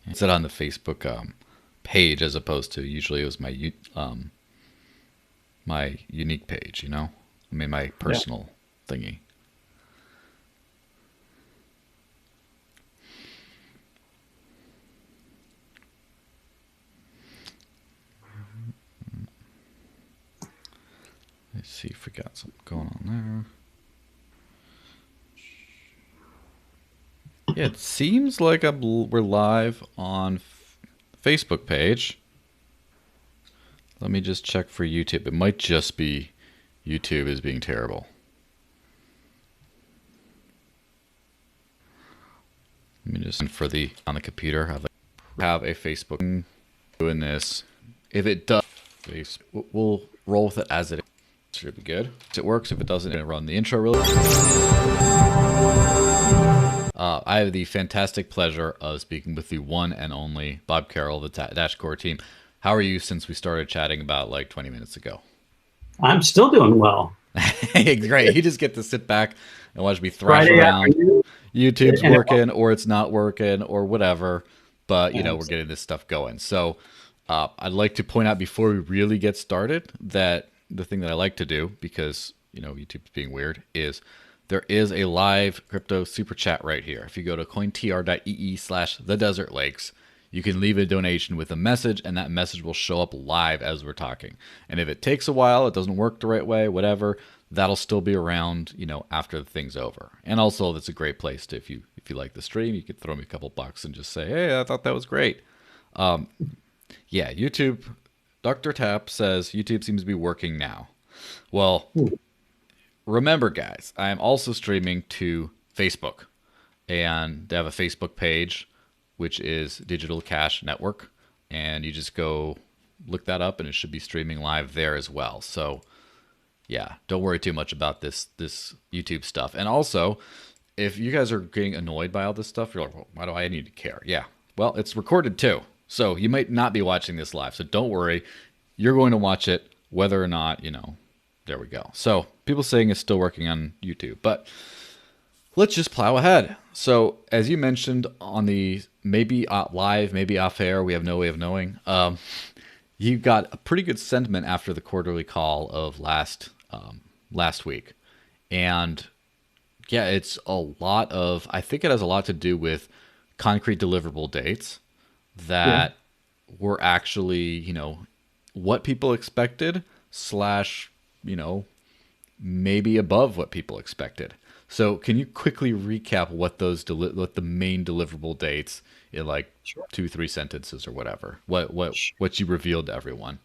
It's on the Facebook page as opposed to usually it was my unique page, you know? I mean, my personal thingy. Let's see if we got something going on there. Yeah, it seems like we're live on Facebook page. Let me just check for YouTube. It might just be YouTube is being terrible. Let me just for the on the computer have a Facebook doing this. If it does, we'll roll with it as it is. Should be good. If it works, if it doesn't, it'll run the intro really. I have the fantastic pleasure of speaking with the one and only Bob Carroll, the Dash Core team. How are you since we started chatting about like 20 minutes ago? I'm still doing well. Great. You just get to sit back and watch me thrash around. YouTube's working or it's not working or whatever. But, you know, we're getting this stuff going. So I'd like to point out before we really get started that the thing that I like to do, because, you know, YouTube's being weird, is there is a live crypto super chat right here. If you go to cointr.ee/thedesertlakes, you can leave a donation with a message, and that message will show up live as we're talking. And if it takes a while, it doesn't work the right way, whatever, that'll still be around, you know, after the thing's over. And also, that's a great place to, if you like the stream, you could throw me a couple bucks and just say, hey, I thought that was great. Yeah, YouTube. Dr. Tap says YouTube seems to be working now. Well, remember, guys, I am also streaming to Facebook, and they have a Facebook page, which is Digital Cash Network, and you just go look that up, and it should be streaming live there as well. So, yeah, don't worry too much about this YouTube stuff. And also, if you guys are getting annoyed by all this stuff, you're like, well, why do I need to care? Yeah, well, it's recorded too. So you might not be watching this live. So don't worry. You're going to watch it whether or not, you know, there we go. So people saying it's still working on YouTube. But let's just plow ahead. So as you mentioned on the maybe live, maybe off air, we have no way of knowing. You got a pretty good sentiment after the quarterly call of last week. And yeah, it's a lot of, I think it has a lot to do with concrete deliverable dates that were actually, you know, what people expected / you know, maybe above what people expected. So can you quickly recap what those what the main deliverable dates in like 2-3 sentences or whatever, what you revealed to everyone?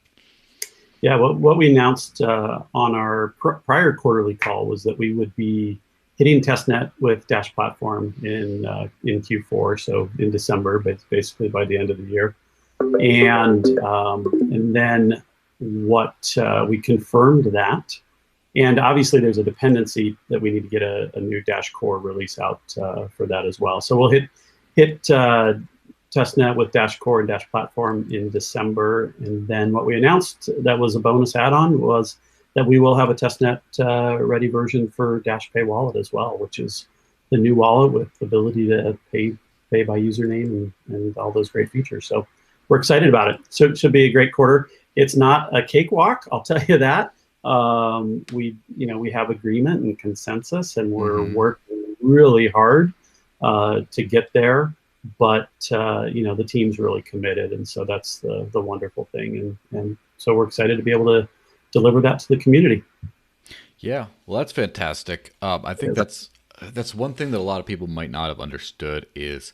Yeah, what we announced on our prior quarterly call was that we would be hitting testnet with Dash Platform in Q4, so in December, but basically by the end of the year. And then what we confirmed that, and obviously there's a dependency that we need to get a new Dash Core release out for that as well. So we'll hit testnet with Dash Core and Dash Platform in December, and then what we announced that was a bonus add-on was that we will have a testnet ready version for DashPay wallet as well, which is the new wallet with the ability to pay by username and all those great features. So we're excited about it. So it should be a great quarter. It's not a cakewalk, I'll tell you that. We have agreement and consensus, and we're working really hard to get there. But the team's really committed, and so that's the wonderful thing. And so we're excited to be able to deliver that to the community. Yeah, well, that's fantastic. I think that's one thing that a lot of people might not have understood is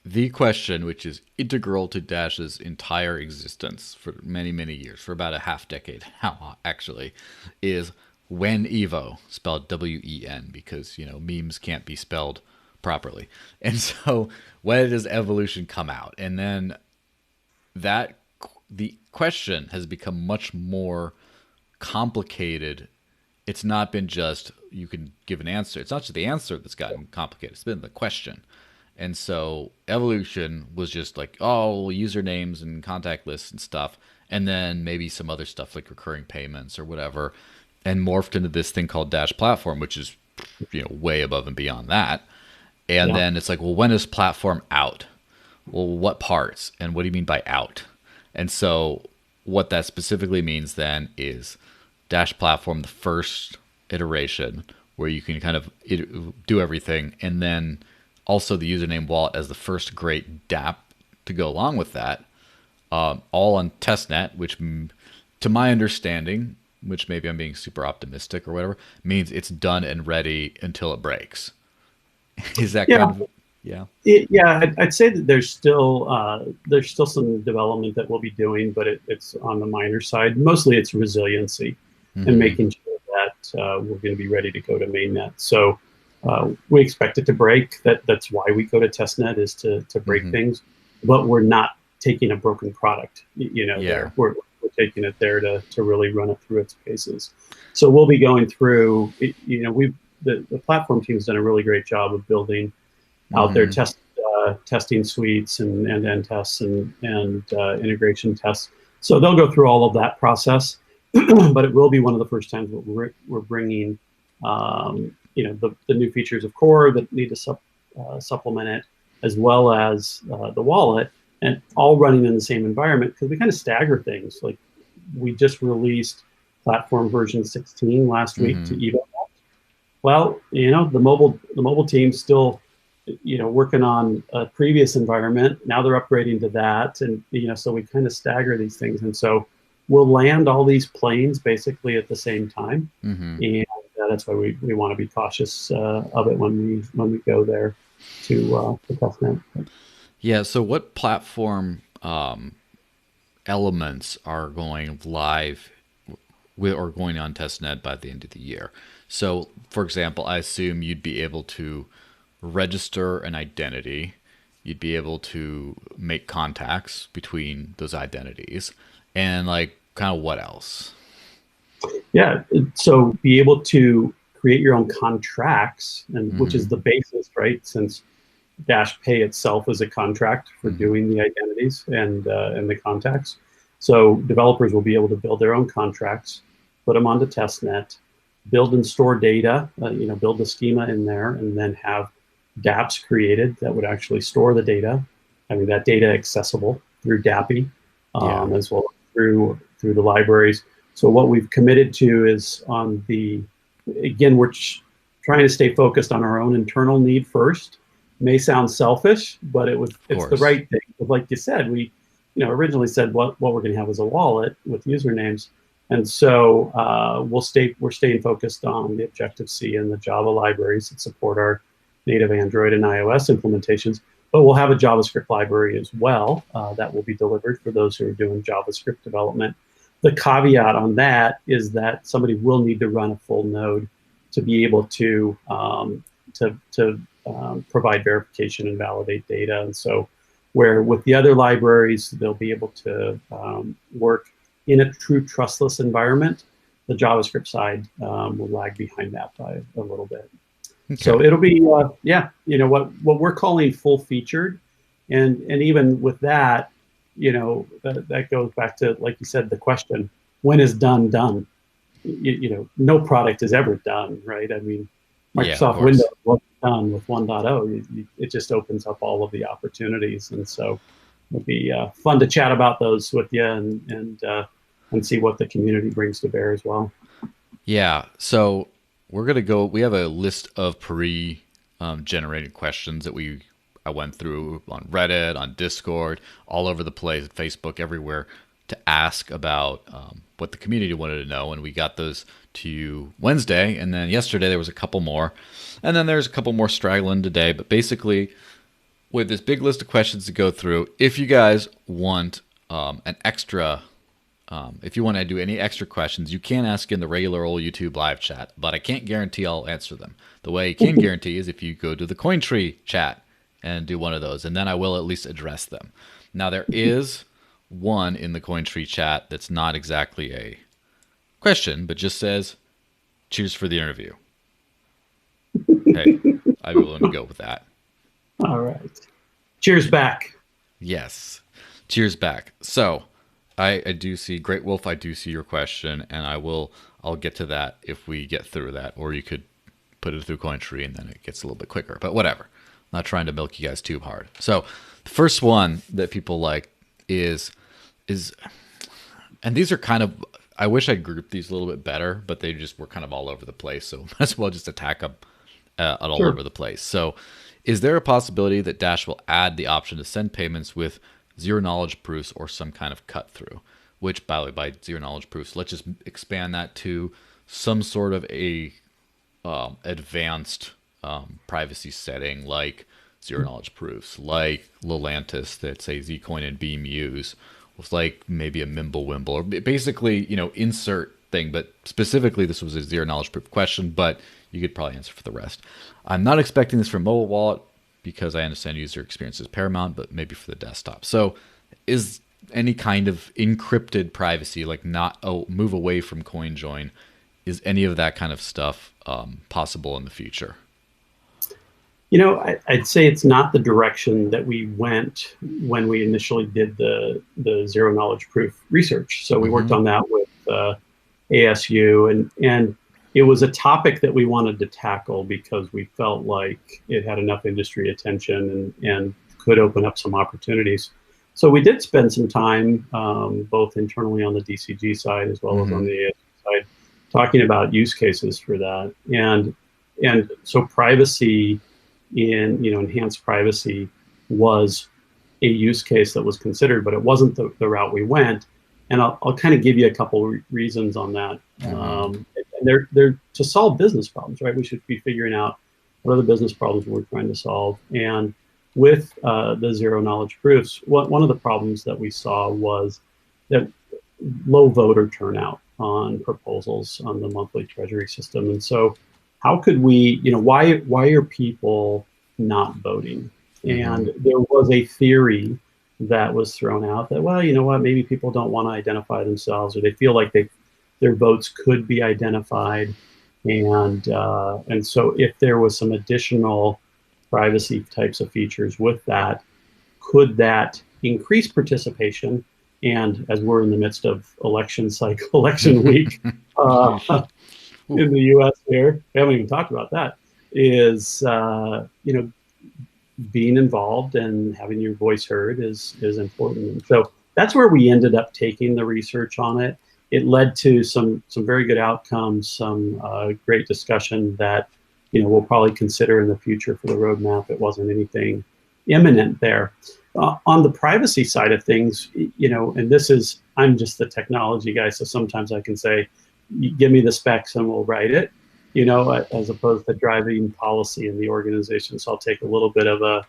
the question, which is integral to Dash's entire existence for many, many years, for about a half decade now, actually, is when Evo, spelled W-E-N, because, you know, memes can't be spelled properly. And so when does evolution come out? And then the question has become much more complicated. It's not been just you can give an answer. It's not just the answer that's gotten complicated. It's been the question. And so evolution was just like, oh, usernames and contact lists and stuff. And then maybe some other stuff like recurring payments or whatever, and morphed into this thing called Dash Platform, which is, you know, way above and beyond that. And then it's like, well, when is platform out? well, what parts and what do you mean by out? And so what that specifically means then is Dash platform, the first iteration where you can kind of do everything, and then also the username wallet as the first great dApp to go along with that, all on testnet, which to my understanding, which maybe I'm being super optimistic or whatever, means it's done and ready until it breaks. Is that Yeah. kind of, yeah? I'd say that there's still some development that we'll be doing, but it's on the minor side. Mostly, it's resiliency and making sure that we're going to be ready to go to mainnet. So we expect it to break. That's why we go to testnet, is to break things. But we're not taking a broken product. There we're taking it there to really run it through its paces. So we'll be going through. The platform team's done a really great job of building out there testing suites and end tests and integration tests. So they'll go through all of that process, but it will be one of the first times we're bringing the new features of core that need to supplement it, as well as the wallet, and all running in the same environment, because we kind of stagger things. Like, we just released platform version 16 last week to Evo. Well, the mobile team's still working on a previous environment. Now they're upgrading to that, and so we kind of stagger these things, and so we'll land all these planes basically at the same time, and that's why we want to be cautious of it when we go there to testnet. Yeah. So what platform elements are going live or going on testnet by the end of the year? So, for example, I assume you'd be able to register an identity. You'd be able to make contacts between those identities, and like kind of what else? Yeah, so be able to create your own contracts, and which is the basis, right? Since DashPay itself is a contract for doing the identities and the contacts. So developers will be able to build their own contracts, put them onto testnet, build and store data, build the schema in there, and then have dApps created that would actually store the data, having that data accessible through DAPI, as well as through the libraries. So what we've committed to is again, we're trying to stay focused on our own internal need first. May sound selfish, but it's the right thing. But like you said, we originally said what we're going to have is a wallet with usernames. And so we're staying focused on the Objective-C and the Java libraries that support our native Android and iOS implementations. But we'll have a JavaScript library as well that will be delivered for those who are doing JavaScript development. The caveat on that is that somebody will need to run a full node to be able to provide verification and validate data. And so where with the other libraries, they'll be able to work in a true trustless environment, the JavaScript side will lag behind that by a little bit. Okay. So it'll be, what we're calling full featured. And even with that, that goes back to, like you said, the question, when is done? No product is ever done, right? I mean, Microsoft Windows wasn't done with 1.0. It just opens up all of the opportunities. And so it'll be fun to chat about those with you and see what the community brings to bear as well. Yeah. So we're going to go, we have a list of generated questions that I went through on Reddit, on Discord, all over the place, Facebook, everywhere, to ask about what the community wanted to know. And we got those to you Wednesday. And then yesterday there was a couple more. And then there's a couple more straggling today. But basically, with this big list of questions to go through, if you guys want an extra, if you want to do any extra questions, you can ask in the regular old YouTube live chat. But I can't guarantee I'll answer them. The way I can guarantee is if you go to the CoinTree chat and do one of those, and then I will at least address them. Now, there is one in the CoinTree chat that's not exactly a question, but just says, "Cheers for the interview." Hey, I'd be willing to go with that. All right. Cheers back. Yes. Cheers back. So I do see, Great Wolf, I do see your question, and I'll get to that if we get through that, or you could put it through CoinTree and then it gets a little bit quicker, but whatever. Not trying to milk you guys too hard. So The first one that people like is, and these are kind of, I wish I'd grouped these a little bit better, but they just were kind of all over the place. So might as well just attack them all Sure. over the place. So, is there a possibility that Dash will add the option to send payments with zero knowledge proofs or some kind of cut through? Which, by the way, by zero knowledge proofs, let's just expand that to some sort of a advanced privacy setting like zero knowledge proofs, like Lelantis that say Zcoin and Beam use, with like maybe a Mimblewimble, or basically, insert thing. But specifically, this was a zero knowledge proof question, but you could probably answer for the rest. I'm not expecting this for mobile wallet because I understand user experience is paramount, but maybe for the desktop. So is any kind of encrypted privacy, like not move away from CoinJoin, is any of that kind of stuff possible in the future? I'd say it's not the direction that we went when we initially did the zero knowledge proof research. So we worked on that with ASU, and it was a topic that we wanted to tackle because we felt like it had enough industry attention and could open up some opportunities. So we did spend some time, both internally on the DCG side as well as on the ASU side, talking about use cases for that. And so privacy enhanced privacy was a use case that was considered, but it wasn't the route we went. And I'll kind of give you a couple reasons on that. And they're to solve business problems, right? We should be figuring out what are the business problems we're trying to solve. And with the zero knowledge proofs, one of the problems that we saw was that low voter turnout on proposals on the monthly treasury system. And so how could we, why are people not voting? And there was a theory that was thrown out that, well, you know what, maybe people don't want to identify themselves, or they feel like their votes could be identified. And so if there was some additional privacy types of features with that, could that increase participation? And as we're in the midst of election week, in the U.S. here, we haven't even talked about that, is being involved and having your voice heard is important. And so that's where we ended up taking the research on it. It led to some very good outcomes, some great discussion that we'll probably consider in the future for the roadmap. It wasn't anything imminent there. On the privacy side of things, and I'm just the technology guy, so sometimes I can say, give me the specs and we'll write it, as opposed to driving policy in the organization. So I'll take a little bit of a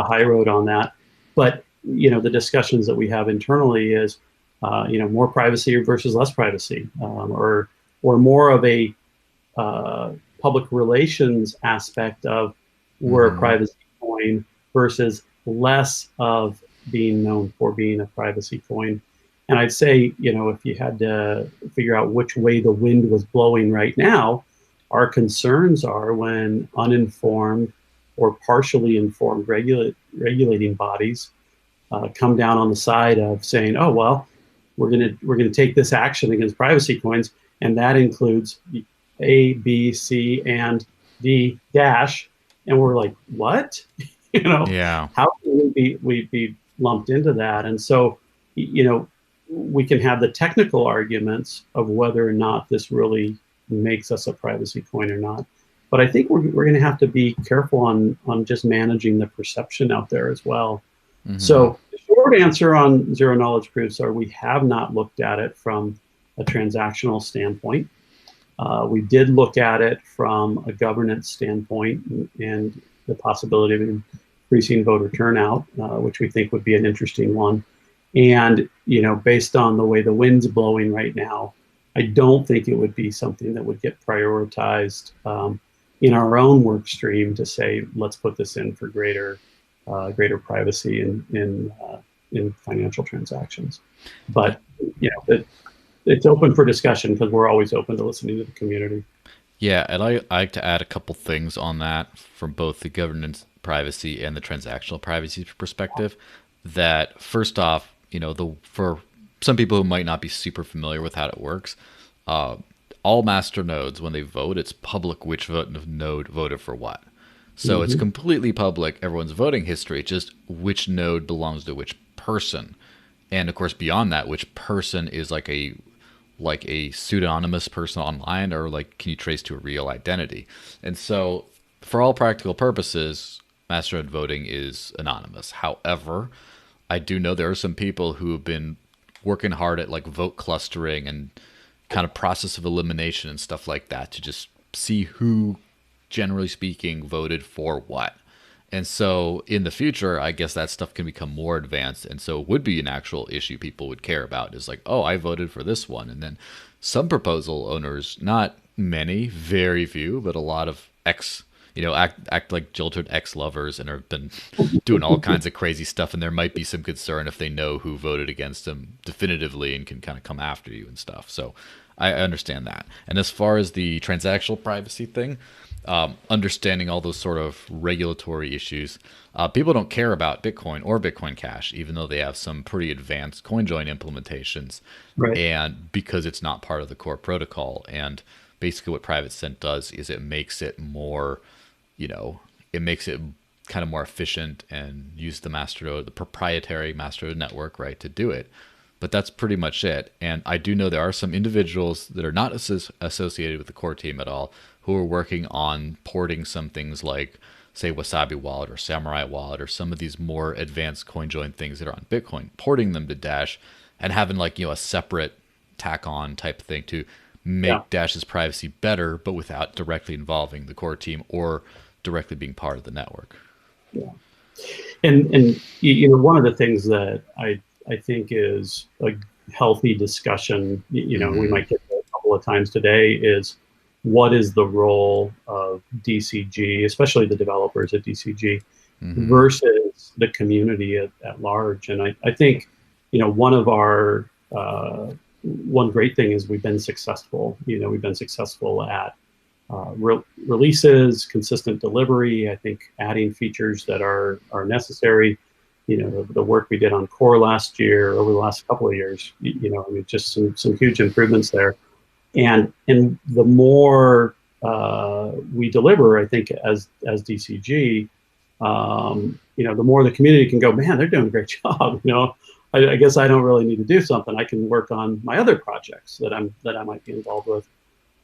high road on that. But, the discussions that we have internally is, more privacy versus less privacy, or more of a public relations aspect of we're a privacy coin versus less of being known for being a privacy coin. And I'd say, if you had to figure out which way the wind was blowing right now, our concerns are when uninformed or partially informed regulating bodies come down on the side of saying, oh, well, we're gonna take this action against privacy coins, and that includes A, B, C, and D dash, and we're like, what? Yeah. How can we be lumped into that? And so, we can have the technical arguments of whether or not this really makes us a privacy coin or not. But I think we're going to have to be careful on just managing the perception out there as well. So the short answer on zero knowledge proofs are we have not looked at it from a transactional standpoint. We did look at it from a governance standpoint and the possibility of increasing voter turnout, which we think would be an interesting one. And, based on the way the wind's blowing right now, I don't think it would be something that would get prioritized in our own work stream to say, let's put this in for greater privacy in financial transactions. But, it's open for discussion because we're always open to listening to the community. Yeah, and I like to add a couple things on that from both the governance privacy and the transactional privacy perspective. That first off, for some people who might not be super familiar with how it works, all master nodes, when they vote, it's public which node voted for what. So it's completely public. Everyone's voting history. It's just which node belongs to which person. And of course, beyond that, which person is like a pseudonymous person online, or like can you trace to a real identity? And so for all practical purposes, Masternode voting is anonymous. However, I do know there are some people who have been working hard at like vote clustering and kind of process of elimination and stuff like that to just see who, generally speaking, voted for what. And so in the future, I guess that stuff can become more advanced. And so it would be an actual issue people would care about, is like, oh, I voted for this one. And then some proposal owners, not many, very few, but a lot of act like jilted ex-lovers and have been doing all kinds of crazy stuff. And there might be some concern if they know who voted against them definitively and can kind of come after you and stuff. So I understand that. And as far as the transactional privacy thing, understanding all those sort of regulatory issues, people don't care about Bitcoin or Bitcoin Cash, even though they have some pretty advanced CoinJoin implementations, Right. and because it's not part of the core protocol. And basically what Private Sent does is it makes it more, it makes it kind of more efficient and use the Masternode, the proprietary Masternode network, right, to do it. But that's pretty much it. And I do know there are some individuals that are not associated with the core team at all who are working on porting some things like, say, Wasabi Wallet or Samurai Wallet or some of these more advanced CoinJoin things that are on Bitcoin, porting them to Dash and having like, a separate tack on type thing to make Dash's privacy better, but without directly involving the core team or directly being part of the network. Yeah. And one of the things that I think is a healthy discussion, we might get to a couple of times today, is what is the role of DCG, especially the developers at DCG, versus the community at large. And I think, one of our, one great thing is we've been successful. We've been successful at releases, consistent delivery, I think adding features that are necessary. The work we did on core last year, over the last couple of years, just some huge improvements there. And the more we deliver, I think, as DCG, the more the community can go, man, they're doing a great job. I guess I don't really need to do something. I can work on my other projects that I might be involved with.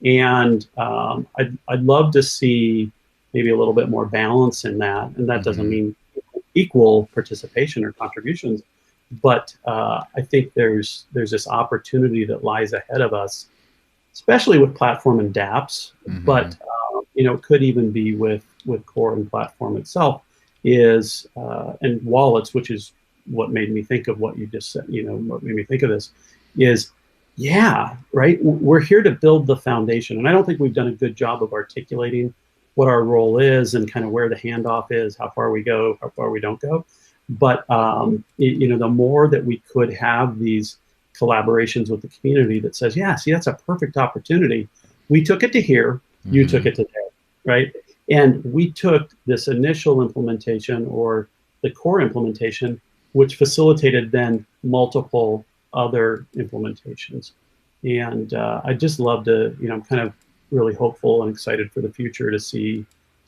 And I'd love to see maybe a little bit more balance in that. And that doesn't mean equal participation or contributions, but I think there's this opportunity that lies ahead of us, especially with platform and dApps, but could even be with core and platform itself, is and wallets, which is what made me think of what you just said. What made me think of this is, right. We're here to build the foundation, and I don't think we've done a good job of articulating what our role is and kind of where the handoff is, how far we go, how far we don't go. But the more that we could have these collaborations with the community that says, see, that's a perfect opportunity. We took it to here, you took it to there, right? And we took this initial implementation or the core implementation, which facilitated then multiple other implementations. And I just love to, I'm kind of really hopeful and excited for the future to see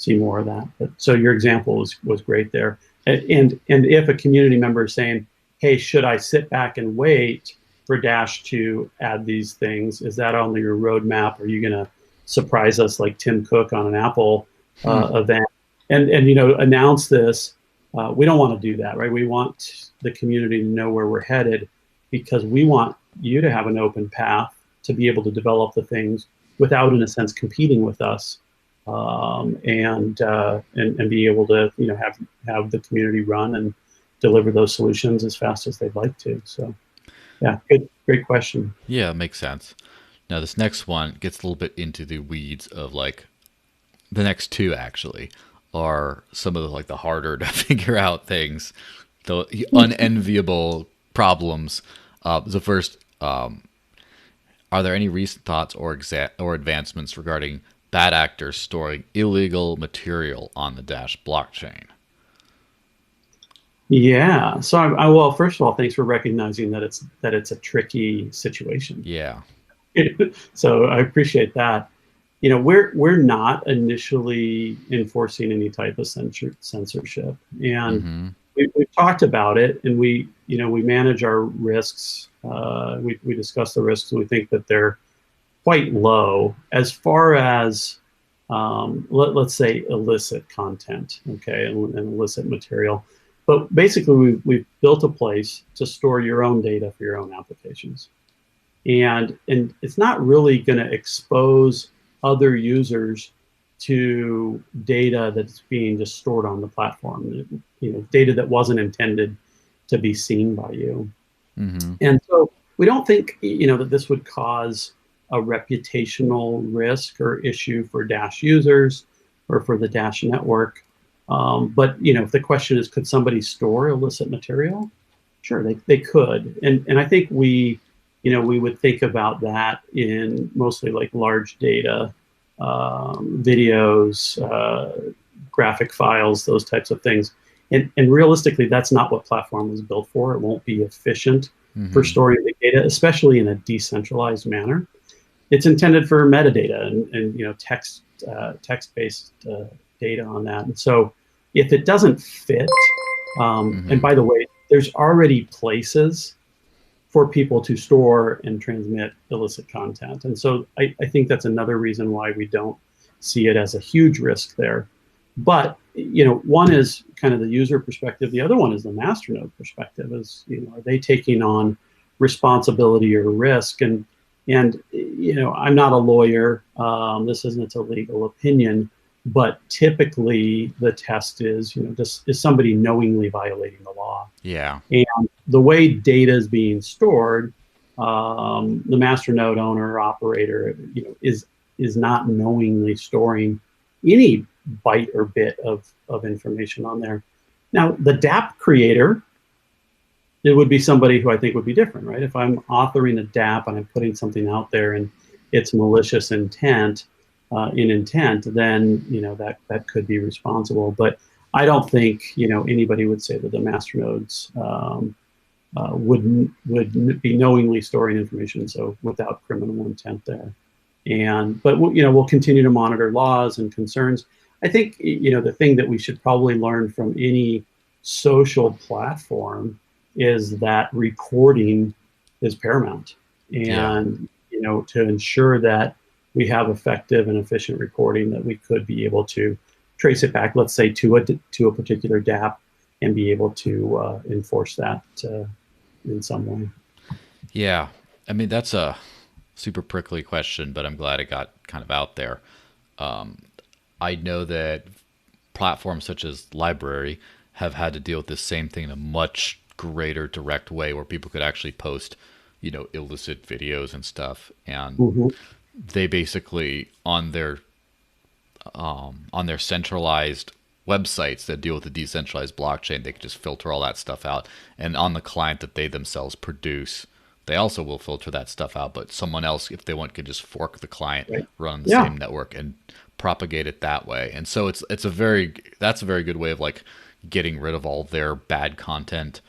more of that. But so your example was great there. And if a community member is saying, hey, should I sit back and wait for Dash to add these things? Is that on your roadmap? Are you going to surprise us like Tim Cook on an Apple event and announce this? We don't want to do that, right? We want the community to know where we're headed, because we want you to have an open path to be able to develop the things without, in a sense, competing with us, and be able to have the community run and deliver those solutions as fast as they'd like to. So, great question. Yeah, it makes sense. Now this next one gets a little bit into the weeds of like the next two actually are some of the harder to figure out things, the unenviable problems. The first, are there any recent thoughts or advancements regarding bad actors storing illegal material on the Dash blockchain? Yeah. So well, first of all, thanks for recognizing that it's a tricky situation. Yeah. So I appreciate that. we're not initially enforcing any type of censorship, and Mm-hmm. we've talked about it, and we manage our risks. We discuss the risks, and we think that they're quite low as far as let's say illicit content, okay, and illicit material. But basically, we've built a place to store your own data for your own applications, and it's not really going to expose other users to data that's being just stored on the platform. Data that wasn't intended to be seen by you. Mm-hmm. And so we don't think that this would cause a reputational risk or issue for Dash users or for the Dash network. But if the question is, could somebody store illicit material? Sure, they could. And I think we would think about that in mostly like large data, videos, graphic files, those types of things. And realistically, that's not what platform was built for. It won't be efficient for Mm-hmm. storing the data, especially in a decentralized manner. It's intended for metadata and text-based data on that. And so if it doesn't fit, and Mm-hmm. by the way, there's already places for people to store and transmit illicit content. And so I think that's another reason why we don't see it as a huge risk there. But one is kind of the user perspective. The other one is the Masternode perspective. Is are they taking on responsibility or risk? And I'm not a lawyer. This isn't a legal opinion, but typically the test is is somebody knowingly violating the law? Yeah. And the way data is being stored, the Masternode owner or operator, is not knowingly storing any byte or bit of information on there. Now, the DApp creator, it would be somebody who I think would be different, right? If I'm authoring a DApp and I'm putting something out there and it's malicious intent, then that could be responsible. But I don't think anybody would say that the masternodes would be knowingly storing information, so without criminal intent there. But we'll continue to monitor laws and concerns. I think the thing that we should probably learn from any social platform is that reporting is paramount, Yeah. and to ensure that we have effective and efficient reporting, that we could be able to trace it back, let's say to a particular DApp, and be able to enforce that in some way. Yeah. I mean, that's a super prickly question, but I'm glad it got kind of out there. I know that platforms such as Library have had to deal with this same thing in a much greater direct way, where people could actually post, illicit videos and stuff, and Mm-hmm. they basically on their centralized websites that deal with the decentralized blockchain, they can just filter all that stuff out. And on the client that they themselves produce, they also will filter that stuff out. But someone else, if they want, could just fork the client, Right. run the Yeah. same network, and propagate it that way. And so that's a very good way of like getting rid of all their bad content,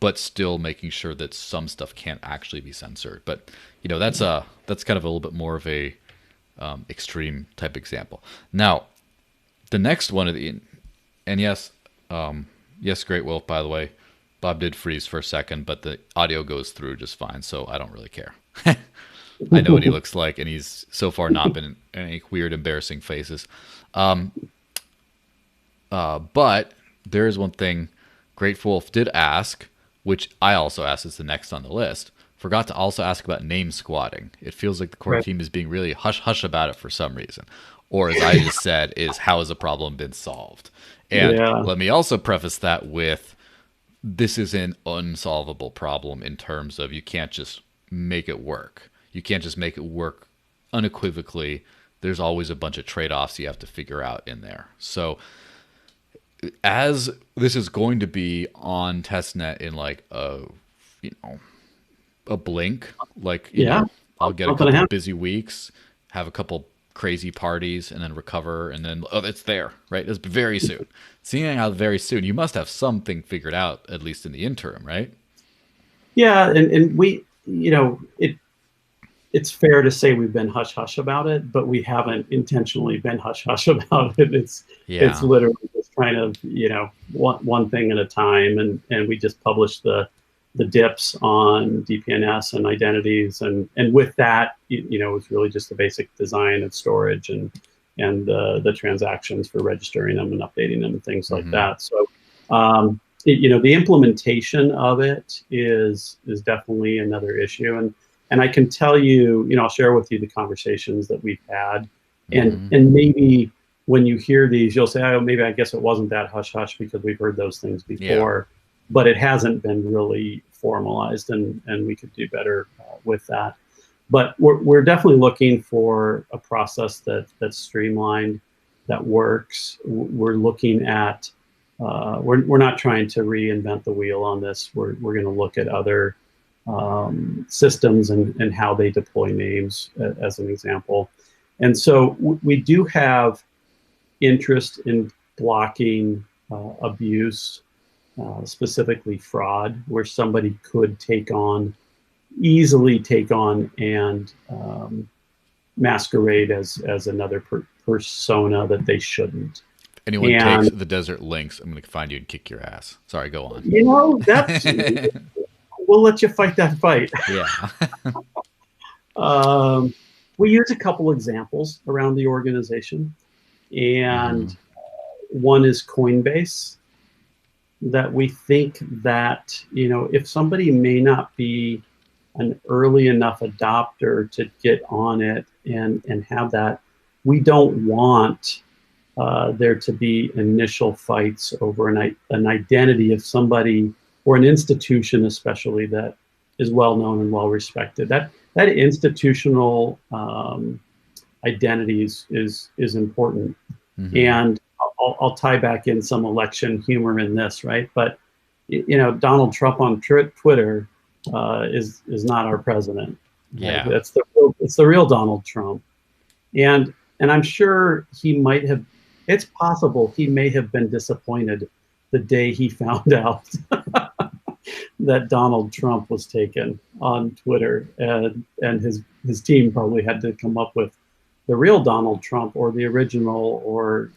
but still making sure that some stuff can't actually be censored. But that's kind of a little bit more of a extreme type example. Now, the next one of the, and yes, yes, Great Wolf, by the way, Bob did freeze for a second, but the audio goes through just fine, so I don't really care. I know what he looks like, and he's so far not been in any weird, embarrassing faces. But there is one thing Great Wolf did ask, which I also asked is the next on the list. Forgot to also ask about name squatting. It feels like the core Right. team is being really hush-hush about it for some reason. Or as I just said, is how has the problem been solved? And Yeah. let me also preface that with, this is an unsolvable problem in terms of you can't just make it work. You can't just make it work unequivocally. There's always a bunch of trade-offs you have to figure out in there. So as this is going to be on testnet in like a blink, like Yeah. I'll get a Something to couple happen. busy weeks, have a couple crazy parties, and then recover, and then it's there, right? It's very soon. Seeing how very soon, you must have something figured out, at least in the interim, right? Yeah, and we, it it's fair to say we've been hush hush about it, but we haven't intentionally been hush hush about it. It's Yeah. literally just trying to, one thing at a time, and we just published the dips on DPNS and identities, and with that, it's really just the basic design of storage and the transactions for registering them and updating them and things like that. So, the implementation of it is definitely another issue, and I can tell you, I'll share with you the conversations that we've had, and maybe when you hear these, you'll say, oh, maybe I guess it wasn't that hush hush because we've heard those things before, but it hasn't been really formalized, and we could do better with that. But we're definitely looking for a process that's streamlined, that works. We're looking at we're not trying to reinvent the wheel on this. We're going to look at other systems and how they deploy names, as an example. And so we do have interest in blocking abuse, specifically fraud, where somebody could easily take on and masquerade as another persona that they shouldn't. Anyone takes the desert links, I'm going to find you and kick your ass. Sorry, go on. That's we'll let you fight that fight. Yeah. We use a couple examples around the organization, and one is Coinbase, that we think that, if somebody may not be an early enough adopter to get on it and have that, we don't want there to be initial fights over an identity of somebody or an institution, especially, that is well known and well respected. That institutional identity is important. And I'll tie back in some election humor in this, right? But Donald Trump on Twitter is not our president. Yeah, right? It's the real Donald Trump, and I'm sure he might have. It's possible he may have been disappointed the day he found out that Donald Trump was taken on Twitter, and his team probably had to come up with the real Donald Trump, or the original, or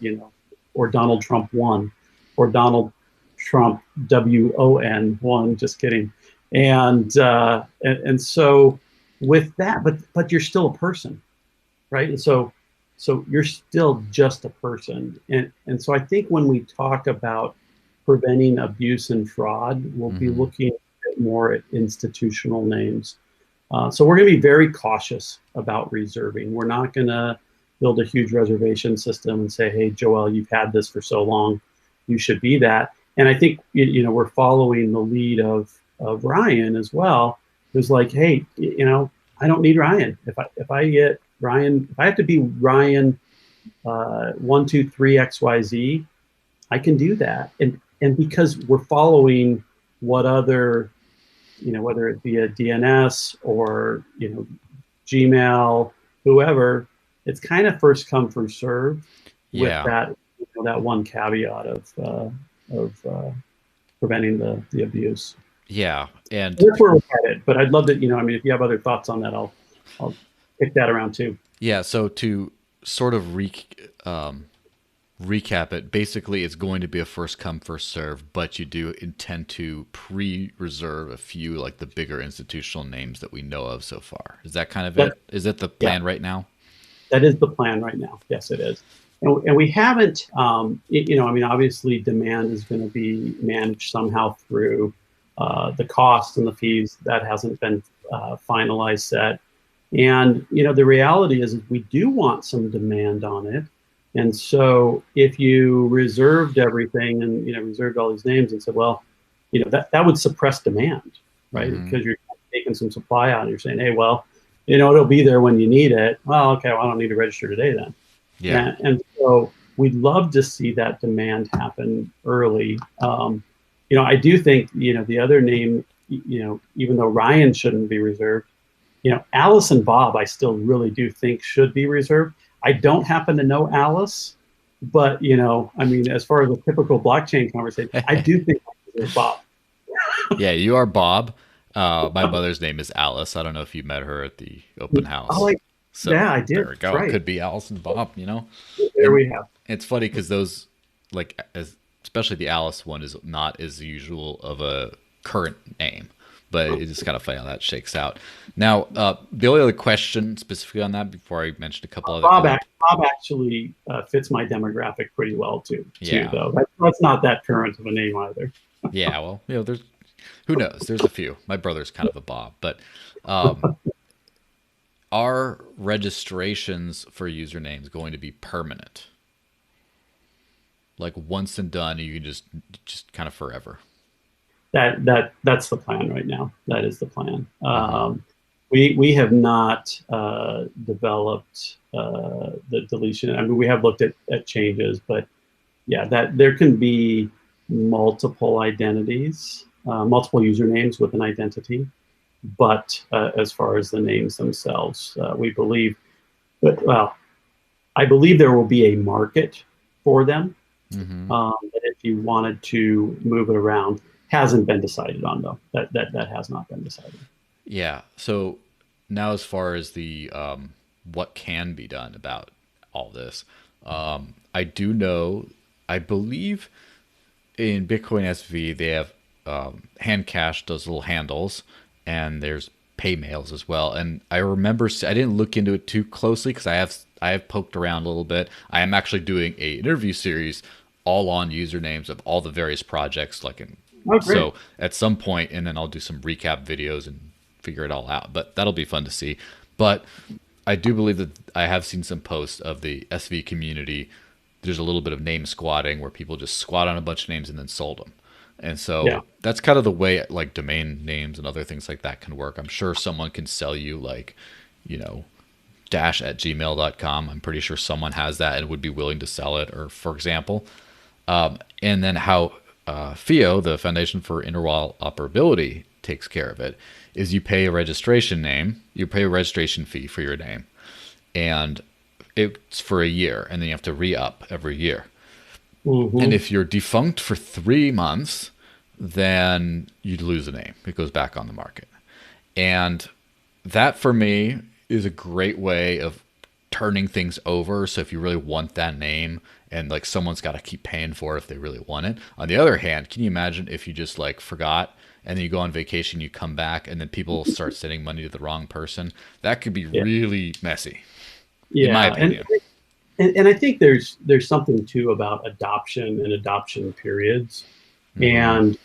Donald Trump 1, or Donald Trump WON 1. Just kidding. And so with that, but you're still a person, right? And so you're still just a person. And so I think when we talk about preventing abuse and fraud, we'll be looking more at institutional names. So we're going to be very cautious about reserving. We're not going to build a huge reservation system and say, hey, Joel, you've had this for so long, you should be that. And I think, we're following the lead of Ryan as well, who's like, hey, I don't need Ryan. If I get Ryan, if I have to be Ryan 1, 2, 3 XYZ, I can do that. And because we're following what other, whether it be a DNS or Gmail, whoever, it's kind of first come first serve with that that one caveat of preventing the abuse. Yeah, and that's where we're headed. But I'd love to, if you have other thoughts on that, I'll kick that around too. Yeah. So to sort of recap it, basically it's going to be a first come first serve, but you do intend to pre-reserve a few, like the bigger institutional names that we know of so far. Is that kind of it? Is it the plan right now? That is the plan right now. Yes, it is. And we haven't, obviously demand is going to be managed somehow through the cost and the fees. That hasn't been finalized set. And, the reality is we do want some demand on it. And so if you reserved everything and, reserved all these names and said, well, that would suppress demand, right? Because you're taking some supply out and you're saying, hey, well, it'll be there when you need it. Well, okay, well, I don't need to register today then. Yeah. And so we'd love to see that demand happen early. I do think, the other name, even though Ryan shouldn't be reserved, Alice and Bob, I still really do think should be reserved. I don't happen to know Alice, but, as far as a typical blockchain conversation, I do think I deserve Bob. Yeah, you are Bob. My mother's name is Alice. I don't know if you met her at the open Oh, house. So yeah, I did. there we That's go. It right. could be Alice and Bob, you know? There And we have. it's funny because those, like, especially the Alice one is not as usual of a current name, but it's just kind of funny how that shakes out. Now, the only other question specifically on that before I mentioned a couple other, Bob actually fits my demographic pretty well too. yeah, Though that's not that current of a name either. yeah, well, there's, who knows? There's a few. My brother's kind of a Bob, but um, are registrations for usernames going to be permanent? Like once and done, you can just kind of forever. That's the plan right now. That is the plan. Hmm. We have not developed the deletion. I mean, we have looked at changes, but yeah, that there can be multiple identities, multiple usernames with an identity. But as far as the names themselves, we believe, but well, I believe there will be a market for them. Hmm. That if you wanted to move it around, hasn't been decided on though. That has not been decided. Yeah. So now, as far as the what can be done about all this, I do know. I believe in Bitcoin SV they have hand cash those little handles, and there's pay mails as well. And I remember I didn't look into it too closely because I have poked around a little bit. I am actually doing a interview series all on usernames of all the various projects, like in Oh, great. so at some point, and then I'll do some recap videos and figure it all out. But that'll be fun to see. But I do believe that I have seen some posts of the SV community. There's a little bit of name squatting where people just squat on a bunch of names and then sold them. And Yeah, so that's kind of the way like domain names and other things like that can work. I'm sure someone can sell you like, you know, dash at gmail.com. I'm pretty sure someone has that and would be willing to sell it, or for example. And then how FIO, the Foundation for Interoperability, takes care of it is you pay a registration name, you pay a registration fee for your name, and it's for a year, and then you have to re-up every year. And hmm if you're defunct for 3 months, then you'd lose a name. It goes back on the market. And that for me is a great way of turning things over. So if you really want that name and like someone's got to keep paying for it if they really want it. On the other hand, can you imagine if you just like forgot and then you go on vacation, you come back and then people start sending money to the wrong person? That could be yeah, really messy, in my yeah, opinion. and I think there's something too about adoption and adoption periods, Hmm. and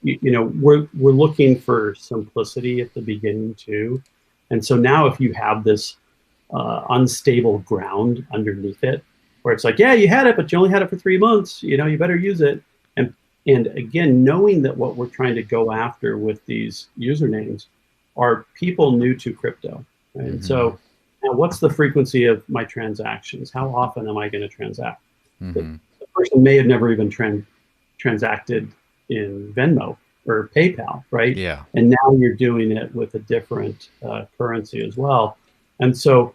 we're looking for simplicity at the beginning too, and so now if you have this unstable ground underneath it, where it's like, yeah, you had it, but you only had it for 3 months. You better use it. And again, knowing that what we're trying to go after with these usernames are people new to crypto, right? And Hmm. so, now what's the frequency of my transactions? How often am I going to transact? Hmm. The person may have never even transacted in Venmo or PayPal, right? Yeah. And now you're doing it with a different currency as well. And so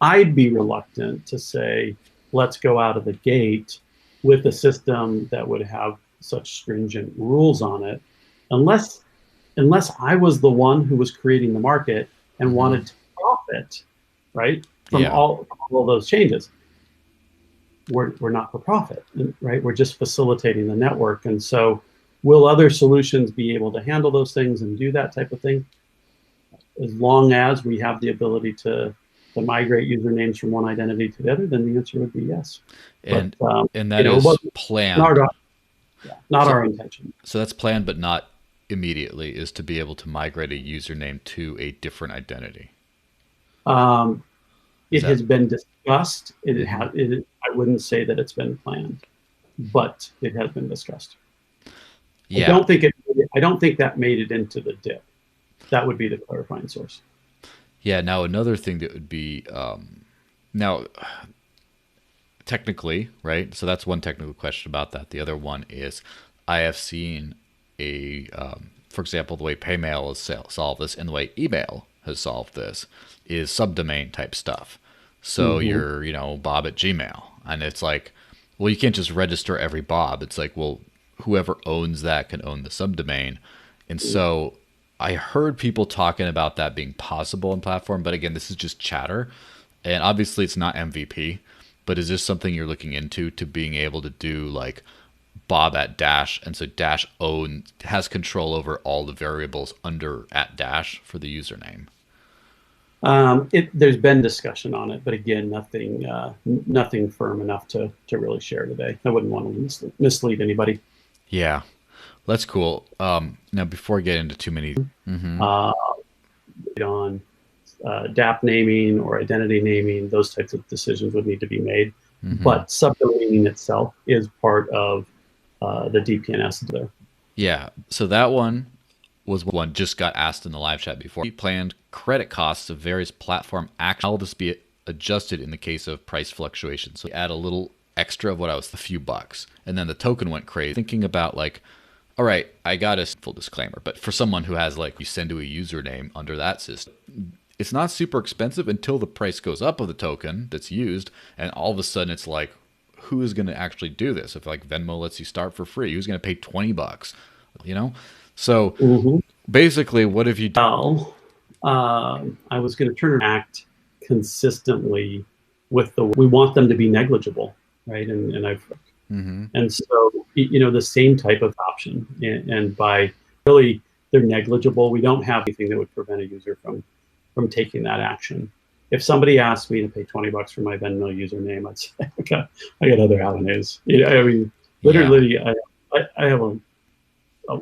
I'd be reluctant to say, let's go out of the gate with a system that would have such stringent rules on it, unless I was the one who was creating the market and Hmm. wanted to profit, right, from Yeah. all those changes. We're not for profit, right? We're just facilitating the network. And so, will other solutions be able to handle those things and do that type of thing? As long as we have the ability to migrate usernames from one identity to the other, then the answer would be yes. But And that it is wasn't planned. our, yeah, not So our intention. so that's planned, but not immediately. Is to be able to migrate a username to a different identity. Um, Is it that? has been discussed. Hmm. I wouldn't say that it's been planned, but it has been discussed. Yeah. I don't think that made it into the dip. That would be the clarifying source. Yeah. Now another thing that would be now technically, right? So that's one technical question about that. The other one is I have seen for example, the way Paymail has solved this and the way email has solved this is subdomain type stuff. So Mm-hmm. you're, Bob at Gmail. And it's like, well, you can't just register every Bob. It's like, well, whoever owns that can own the subdomain. And so I heard people talking about that being possible in platform, but again, this is just chatter. And obviously it's not MVP, but is this something you're looking into, to being able to do like Bob at Dash, and so Dash has control over all the variables under at Dash for the username? There's been discussion on it, but again, nothing firm enough to really share today. I wouldn't want to mislead anybody. Yeah, that's cool. Now, before I get into too many, On DApp naming or identity naming, those types of decisions would need to be made. But subdomain itself is part of the DPNS there. Yeah, so that one was one just got asked in the live chat before. We planned credit costs of various platform actions. How will this be adjusted in the case of price fluctuations? So we add a little extra of what I was, a few bucks, and then the token went crazy. Thinking about like, all right, I got a full disclaimer, but for someone who has like, you send to a username under that system, it's not super expensive until the price goes up of the token that's used, and all of a sudden it's like, who is going to actually do this? If like Venmo lets you start for free, who's going to pay $20? You know, so basically, what have you done? Well, I was going to turn and act consistently with we want them to be negligible, right? And so, the same type of option, and by really they're negligible, we don't have anything that would prevent a user from taking that action. If somebody asked me to pay $20 for my Venmo username, I'd say, I got other avenues. I mean, literally, yeah. I have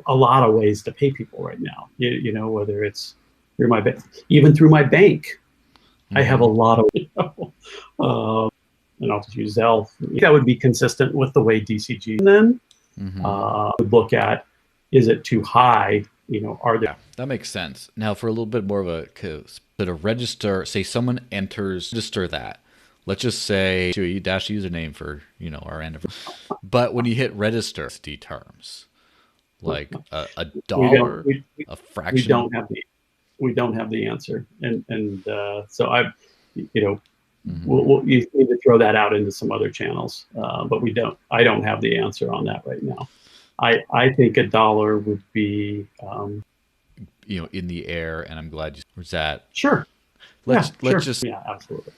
a lot of ways to pay people right now. Whether it's through my bank, even through my bank, I have a lot of, and I'll just use Zelle. That would be consistent with the way DCG then would look at, is it too high? Are there? Yeah, that makes sense. Now, for a little bit more of a register, say someone register that. Let's just say to a Dash username for our end of, but when you hit register, terms like a dollar, a fraction. We don't have the answer, and so we'll you need to throw that out into some other channels, but I don't have the answer on that right now. I think $1 would be in the air, and I'm glad you was that. Sure. Let's just absolutely.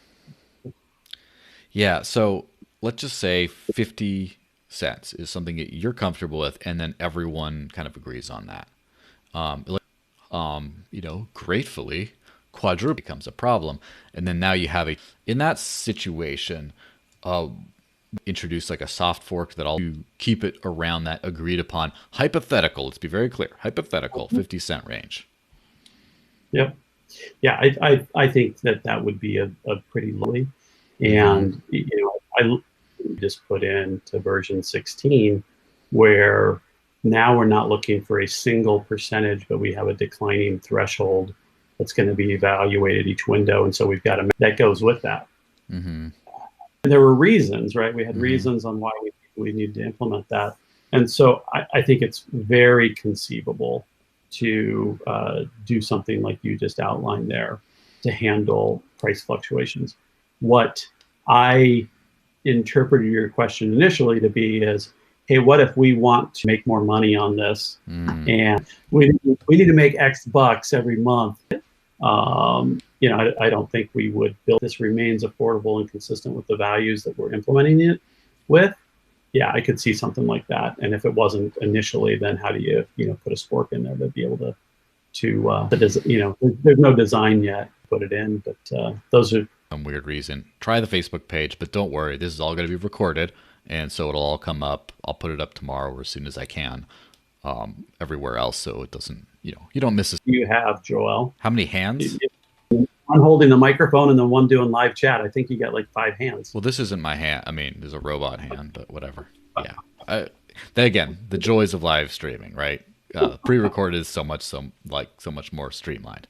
Yeah, so let's just say 50 cents is something that you're comfortable with, and then everyone kind of agrees on that. Gratefully, quadruple becomes a problem, and then now you have in that situation, introduce like a soft fork that you keep it around that agreed upon hypothetical. Let's be very clear, hypothetical 50-cent range. Yep. Yeah, I think that would be a pretty low, and I just put into version 16 where now we're not looking for a single percentage, but we have a declining threshold that's going to be evaluated each window, and so we've got that goes with that. And there were reasons, right? We had reasons on why we need to implement that, and so I think it's very conceivable to do something like you just outlined there to handle price fluctuations. What I interpreted your question initially to be is, hey, what if we want to make more money on this and we need to make X bucks every month? I don't think we would build this remains affordable and consistent with the values that we're implementing it with. Yeah, I could see something like that. And if it wasn't initially, then how do you put a spork in there to be able to there's no design yet, put it in, but those are some weird reason. Try the Facebook page, but don't worry, this is all going to be recorded, and so it'll all come up. I'll put it up tomorrow or as soon as I can, everywhere else, so it doesn't, you don't miss. You have, Joel. How many hands? I'm holding the microphone and the one doing live chat. I think you got like 5 hands. Well, this isn't my hand. I mean, there's a robot hand, but whatever. Yeah. Then again, the joys of live streaming, right? Pre-recorded is so much more streamlined.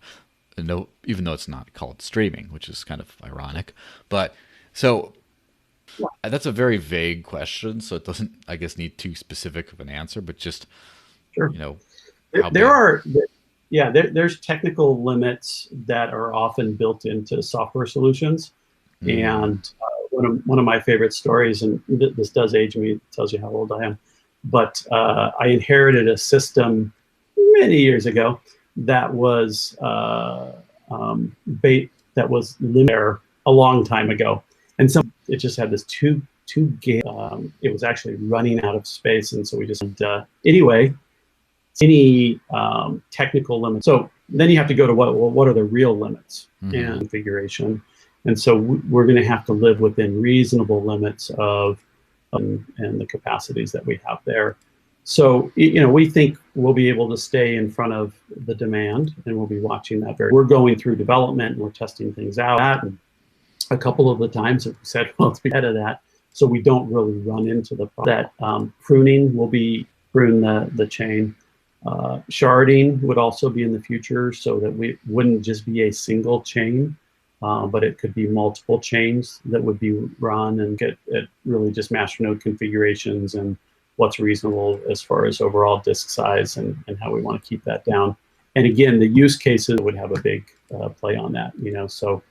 And no, even though it's not called streaming, which is kind of ironic. But so that's a very vague question, so it doesn't, I guess, need too specific of an answer. But just sure. There's technical limits that are often built into software solutions. And one of my favorite stories, and this does age me, it tells you how old I am, but I inherited a system many years ago that was that was there a long time ago, and so it just had this two gig. It was actually running out of space, and so we just anyway. Any technical limits. So then you have to go to what are the real limits and configuration, and so we're going to have to live within reasonable limits of and the capacities that we have there. So we think we'll be able to stay in front of the demand, and we'll be watching that we're going through development and we're testing things out, and a couple of the times that we said, well, let's be ahead of that, so we don't really run into that pruning. Will be prune the chain. Sharding would also be in the future, so that we wouldn't just be a single chain, but it could be multiple chains that would be run and get at really just Masternode configurations and what's reasonable as far as overall disk size and how we want to keep that down. And again, the use cases would have a big play on that, so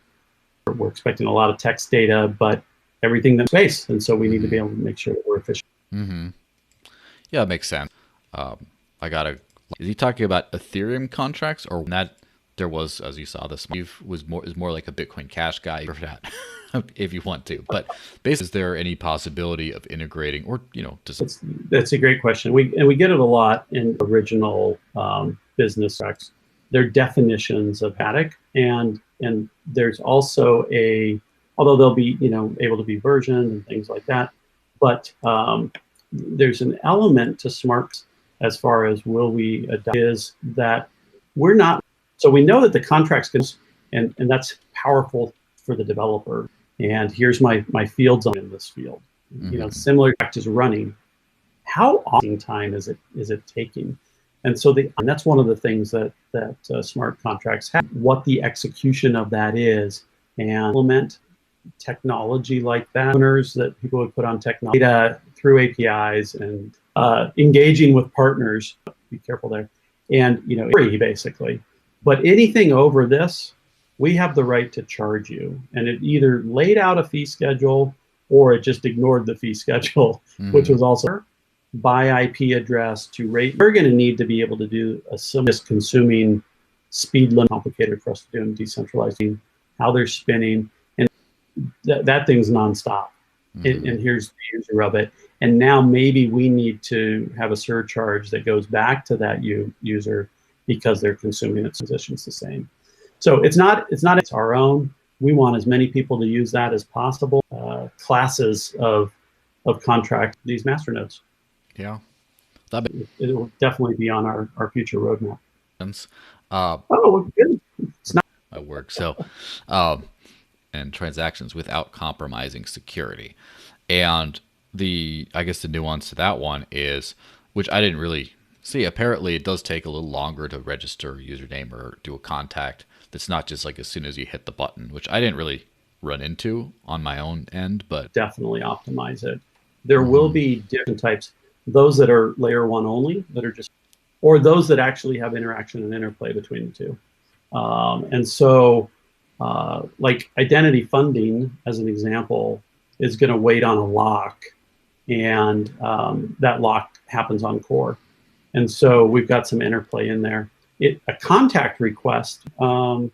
we're expecting a lot of text data, but everything that's space, and so we need to be able to make sure that we're efficient. Yeah, it makes sense. Is he talking about Ethereum contracts, or that there was, as you saw, this is more like a Bitcoin Cash guy for that, if you want to. But basically, is there any possibility of integrating, or That's a great question. We get it a lot in original business tracks. There are definitions of static, and there's also although they'll be able to be versioned and things like that, but there's an element to smart as far as will we adopt is that we're not. So we know that the contracts can, and that's powerful for the developer. And here's my fields in this field. Similar is running. How often time is it taking? And so and that's one of the things that smart contracts have. What the execution of that is, and implement technology like that. That people would put on technology data through APIs and engaging with partners. Be careful there, and free basically. But anything over this, we have the right to charge you, and it either laid out a fee schedule or it just ignored the fee schedule, which was also by IP address to rate. We're going to need to be able to do a similar consuming speed limit, complicated for us to do in decentralizing how they're spinning, and that thing's nonstop. And here's the user of it. And now maybe we need to have a surcharge that goes back to that user because they're consuming its positions the same. So it's our own. We want as many people to use that as possible. Classes of contract, these masternodes. Yeah. It will definitely be on our future roadmap. Good. It's not that works. So, and transactions without compromising security. And I guess the nuance to that one is, which I didn't really see, apparently it does take a little longer to register a username or do a contact. That's not just like as soon as you hit the button, which I didn't really run into on my own end, but definitely optimize it. There will be different types, those that are layer one only, that are just, or those that actually have interaction and interplay between the two. And so like identity funding, as an example, is going to wait on a lock, and that lock happens on core. And so we've got some interplay in there. A contact request, the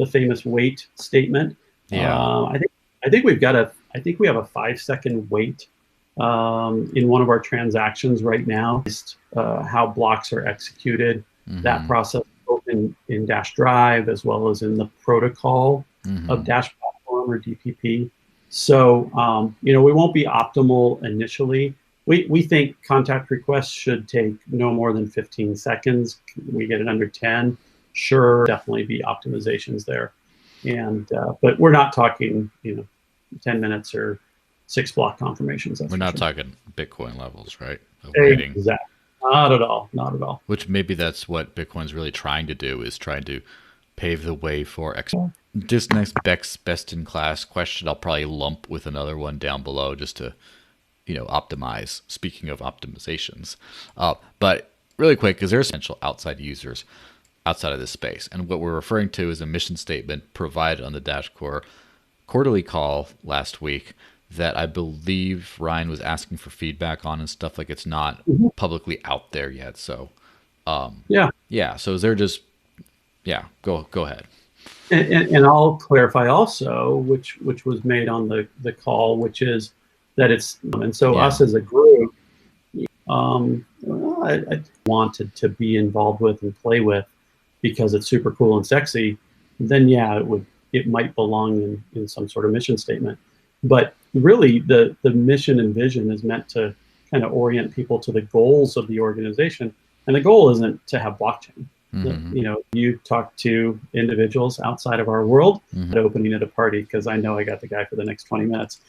famous wait statement. Yeah. I think we have a 5-second wait in one of our transactions right now. How blocks are executed. That process both in Dash Drive as well as in the protocol of Dash Platform or DPP. So we won't be optimal initially. We think contact requests should take no more than 15 seconds. We get it under 10. Sure, definitely be optimizations there. And but we're not talking 10 minutes or 6 block confirmations. We're not talking Bitcoin levels, right? Exactly. Not at all. Not at all. Which maybe that's what Bitcoin's really trying to do, is trying to pave the way for this next best in class question. I'll probably lump with another one down below just to optimize. Speaking of optimizations, but really quick, because there's essential outside users outside of this space, and what we're referring to is a mission statement provided on the DashCore quarterly call last week that I believe Ryan was asking for feedback on and stuff. Like, it's not publicly out there yet, so Yeah. Yeah. So is there just, yeah, go ahead. And I'll clarify also, which was made on the call, which is that it's, and so Yeah. us as a group, I wanted to be involved with and play with because it's super cool and sexy, then yeah, it might belong in some sort of mission statement. But really, the mission and vision is meant to kind of orient people to the goals of the organization, and the goal isn't to have blockchain. Mm-hmm. You know, you talk to individuals outside of our world Mm-hmm. at opening at a party because I know I got the guy for the next 20 minutes.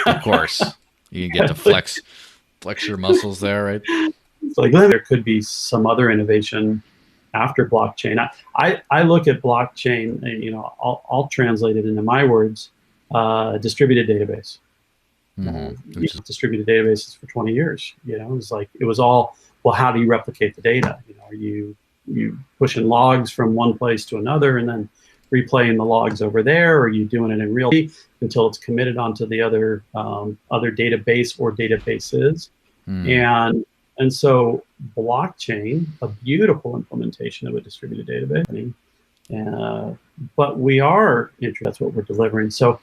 Of course, you can get to flex your muscles there, right? It's like there could be some other innovation after blockchain. I look at blockchain, you know, I'll translate it into my words, distributed database. Mm-hmm. Distributed databases for 20 years. You know, it was all, well, how do you replicate the data? You know, are you pushing logs from one place to another and then replaying the logs over there? Or are you doing it in real time until it's committed onto the other database or databases? And so blockchain, a beautiful implementation of a distributed database, but we are interested. That's what we're delivering. So,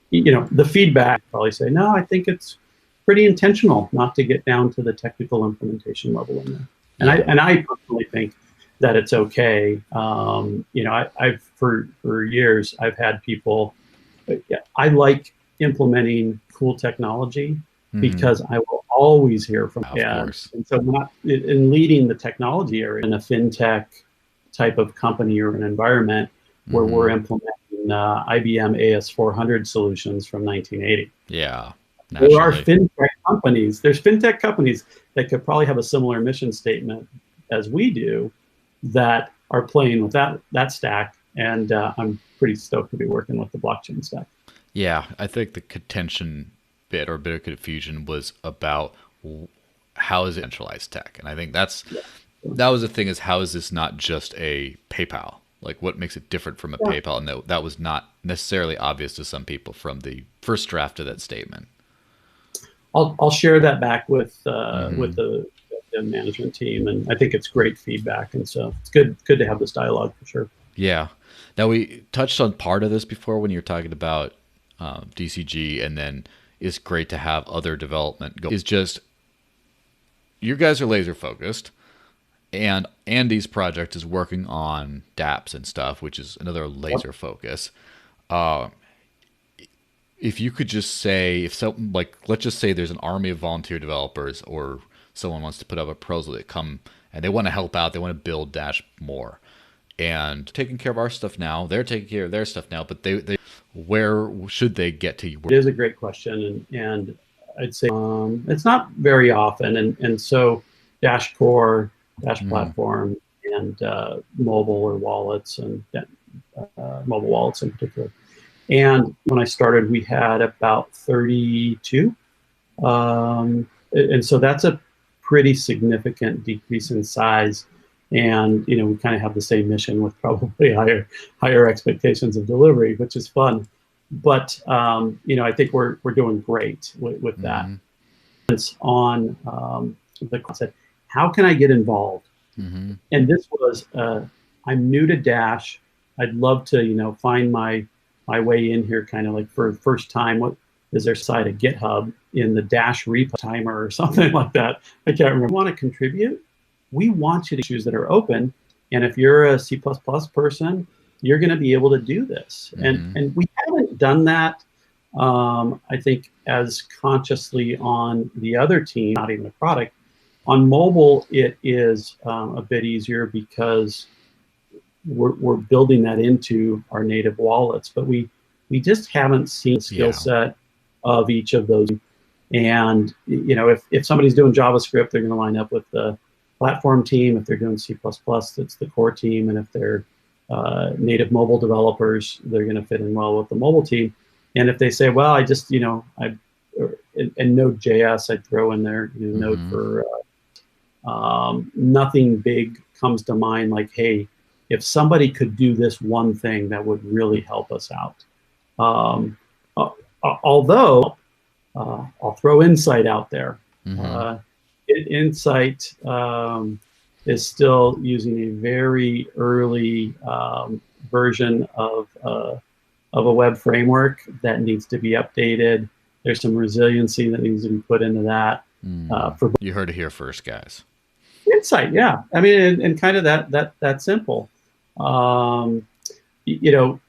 you know, the feedback probably say, no, I think it's pretty intentional not to get down to the technical implementation level in there. And I personally think that it's okay. You know, I've for years I've had people. I like implementing cool technology because I will always hear from ads. And so not in leading the technology area in a fintech type of company or an environment where we're implementing IBM AS400 solutions from 1980. Yeah. Naturally. There are fintech companies. There's fintech companies that could probably have a similar mission statement as we do that are playing with that stack. And I'm pretty stoked to be working with the blockchain stack. Yeah, I think the contention bit or bit of confusion was about how is it centralized tech, and I think that was the thing, is how is this not just a PayPal? Like, what makes it different from a PayPal? And that was not necessarily obvious to some people from the first draft of that statement. I'll share that back with the management team, and I think it's great feedback, and so it's good to have this dialogue for sure. Yeah. Now, we touched on part of this before when you were talking about DCG, and then it's great to have other development go. Is just, you guys are laser focused, and Andy's project is working on dApps and stuff, which is another laser focus. If you could just say, let's just say there's an army of volunteer developers, or someone wants to put up a proposal that come and they want to help out, they want to build Dash more, and taking care of our stuff now, they're taking care of their stuff now, but they where should they get to? It is a great question, and I'd say it's not very often, and so Dash Core, Dash Platform, and mobile or wallets, and mobile wallets in particular. And when I started, we had about 32, and so that's a pretty significant decrease in size. And you know, we kind of have the same mission with probably higher expectations of delivery, which is fun. But you know, I think we're doing great with that. It's on the concept. How can I get involved? And this was I'm new to Dash. I'd love to find my way in here, kind of like for the first time. What is their site, a GitHub in the Dash repo timer or something like that? I can't remember. Want to contribute? We want you to choose that are open, and if you're a C++ person, you're going to be able to do this. And we haven't done that, I think, as consciously on the other team, not even a product. On mobile, it is a bit easier because we're building that into our native wallets, but we just haven't seen the skill set of each of those. And you know, if somebody's doing JavaScript, they're going to line up with the platform team. If they're doing C++, it's the core team. And if they're native mobile developers, they're going to fit in well with the mobile team. And if they say, well, I just, and Node.js, I'd throw in there, Node for nothing big comes to mind, like, hey, if somebody could do this one thing, that would really help us out. Although I'll throw Insight out there. Insight is still using a very early version of a web framework that needs to be updated. There's some resiliency that needs to be put into that. For You heard it here first, guys. insight, yeah. I mean, and kind of that simple. You know,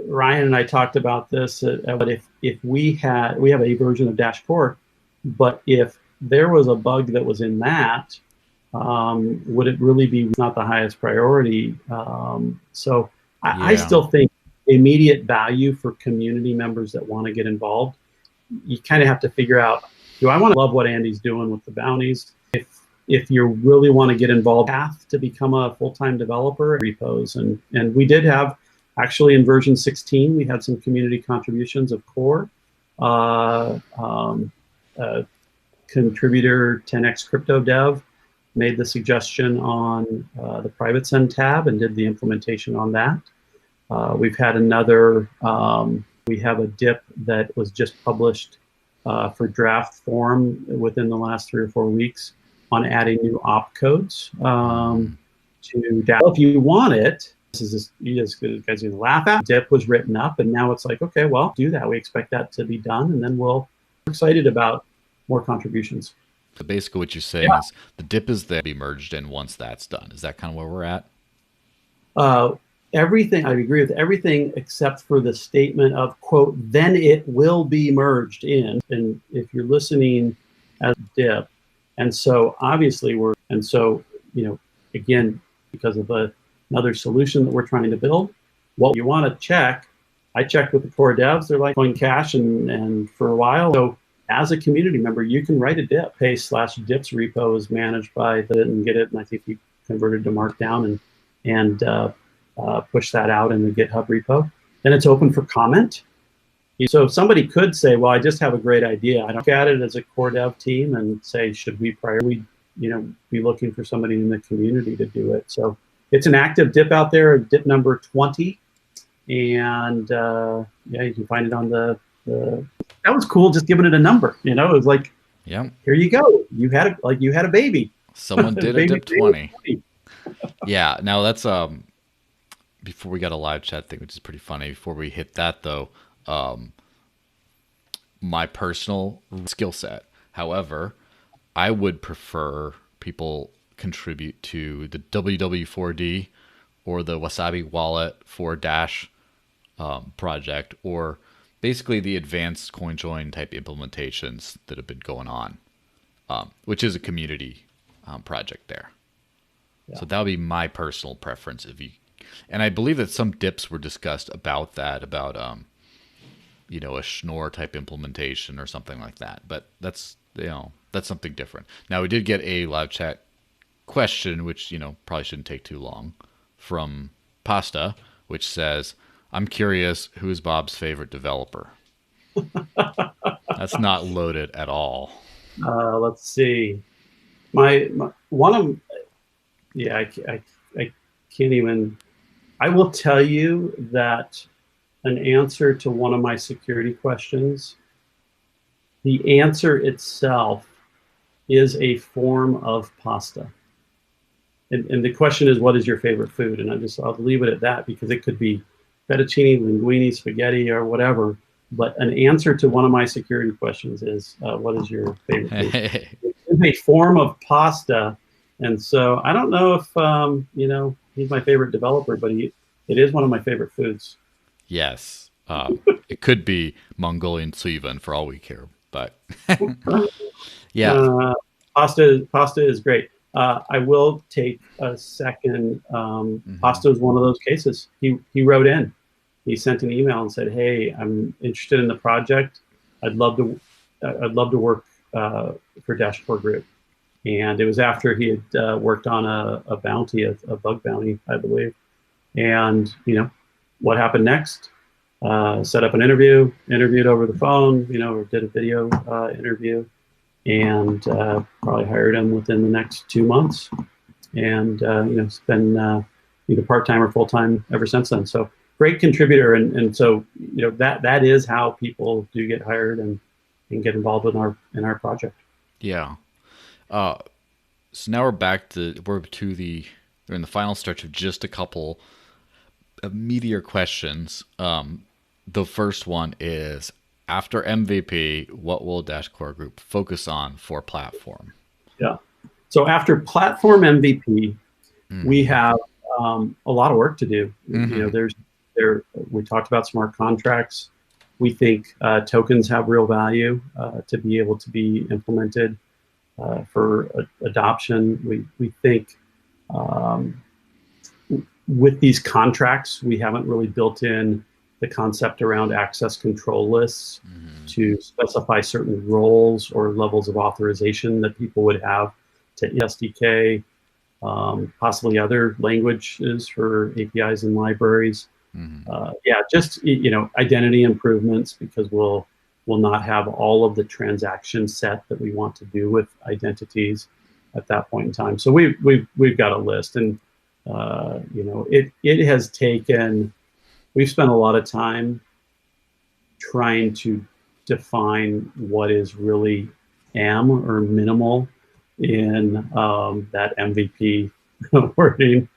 Ryan and I talked about this. But if we have a version of Dash Core, but if there was a bug that was in that, would it really be not the highest priority? So I still think immediate value for community members that want to get involved. You kind of have to figure out, do I want to love what Andy's doing with the bounties? If you really want to get involved, path to become a full-time developer, repos. And we did have, actually in version 16, we had some community contributions of core. Contributor 10x crypto dev made the suggestion on the private send tab and did the implementation on that. We've had another, we have a dip that was just published for draft form within the last 3 or 4 weeks on adding new opcodes to DAO. If you want it, this is just, you guys are going to laugh at. Dip was written up, and now it's like, okay, well, do that. We expect that to be done, and then we're excited about more contributions. So basically what you're saying is the dip is there to be merged in once that's done. Is that kind of where we're at? Everything, I agree with everything except for the statement of, quote, then it will be merged in. And if you're listening as dip, and so obviously again, because of another solution that we're trying to build, what you want to check, I checked with the core devs, they're like going cache and for a while. So as a community member, you can write a dip. Pay/dips repo is managed by and get it. And I think you converted to Markdown and push that out in the GitHub repo. Then it's open for comment. So somebody could say, well, I just have a great idea. I don't look at it as a core dev team and say, should we be looking for somebody in the community to do it? So it's an active dip out there, dip number 20. And you can find it on the that was cool, just giving it a number. It was like, here you go. You had a baby. Someone did a dip 20. Yeah. Now that's before we got a live chat thing, which is pretty funny. Before we hit that though, my personal skill set. However, I would prefer people contribute to the WW4D or the Wasabi wallet for Dash project, or basically the advanced CoinJoin type implementations that have been going on, which is a community project there. Yeah. So that would be my personal preference. And I believe that some dips were discussed about that, about a Schnorr type implementation or something like that. But that's something different. Now we did get a live chat question, which probably shouldn't take too long, from Pasta, which says, I'm curious, who is Bob's favorite developer? That's not loaded at all. Let's see. My one of, I can't even. I will tell you that an answer to one of my security questions, the answer itself is a form of pasta. And the question is, what is your favorite food? And I'll leave it at that, because it could be fettuccine, linguine, spaghetti, or whatever. But an answer to one of my security questions is, what is your favorite food? It's a form of pasta. And so I don't know if, he's my favorite developer, but it is one of my favorite foods. Yes. It could be Mongolian suivan for all we care, but yeah. Pasta is great. I will take a second. Pasta is one of those cases. He wrote in. He sent an email and said, "Hey, I'm interested in the project. I'd love to work for Dashboard Group." And it was after he had worked on a bounty, a bug bounty, I believe. And what happened next? Set up an interviewed over the phone, or did a video interview, and probably hired him within the next 2 months. And it's been either part-time or full-time ever since then. So great contributor, and so that is how people do get hired and get involved in our project. Yeah. So now we're in the final stretch of just a couple of meatier questions. The first one is, after MVP, what will Dash Core Group focus on for platform? Yeah. So after platform MVP, we Mm-hmm. have a lot of work to do. Mm-hmm. We talked about smart contracts. We think tokens have real value to be able to be implemented for adoption. We think um, with these contracts, we haven't really built in the concept around access control lists Mm-hmm. to specify certain roles or levels of authorization that people would have to SDK, possibly other languages for APIs and libraries. Mm-hmm. Yeah, just identity improvements, because we'll not have all of the transaction set that we want to do with identities at that point in time. So we've got a list, and it has taken. We've spent a lot of time trying to define what is really AM or minimal in that MVP wording,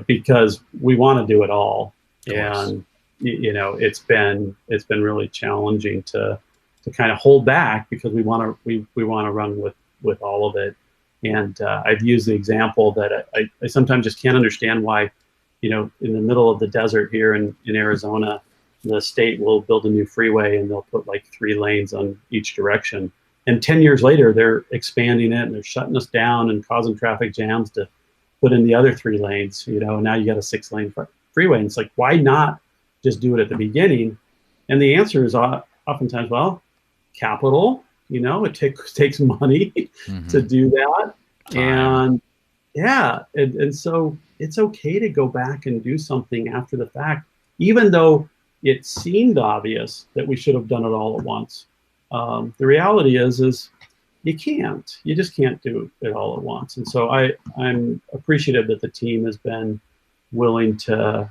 because we want to do it all, Of course. and it's been really challenging to kind of hold back, because we want to run with all of it. And I've used the example that I sometimes just can't understand why, in the middle of the desert here in Arizona, the state will build a new freeway and they'll put like 3 lanes on each direction. And 10 years later, they're expanding it and they're shutting us down and causing traffic jams to put in the other 3 lanes. Now you got a 6-lane freeway. And it's like, why not just do it at the beginning? And the answer is oftentimes, well, capital, it takes money to Mm-hmm. do that. Time. And yeah, and so it's okay to go back and do something after the fact, even though it seemed obvious that we should have done it all at once. The reality is you can't. You just can't do it all at once. And so I'm appreciative that the team has been willing to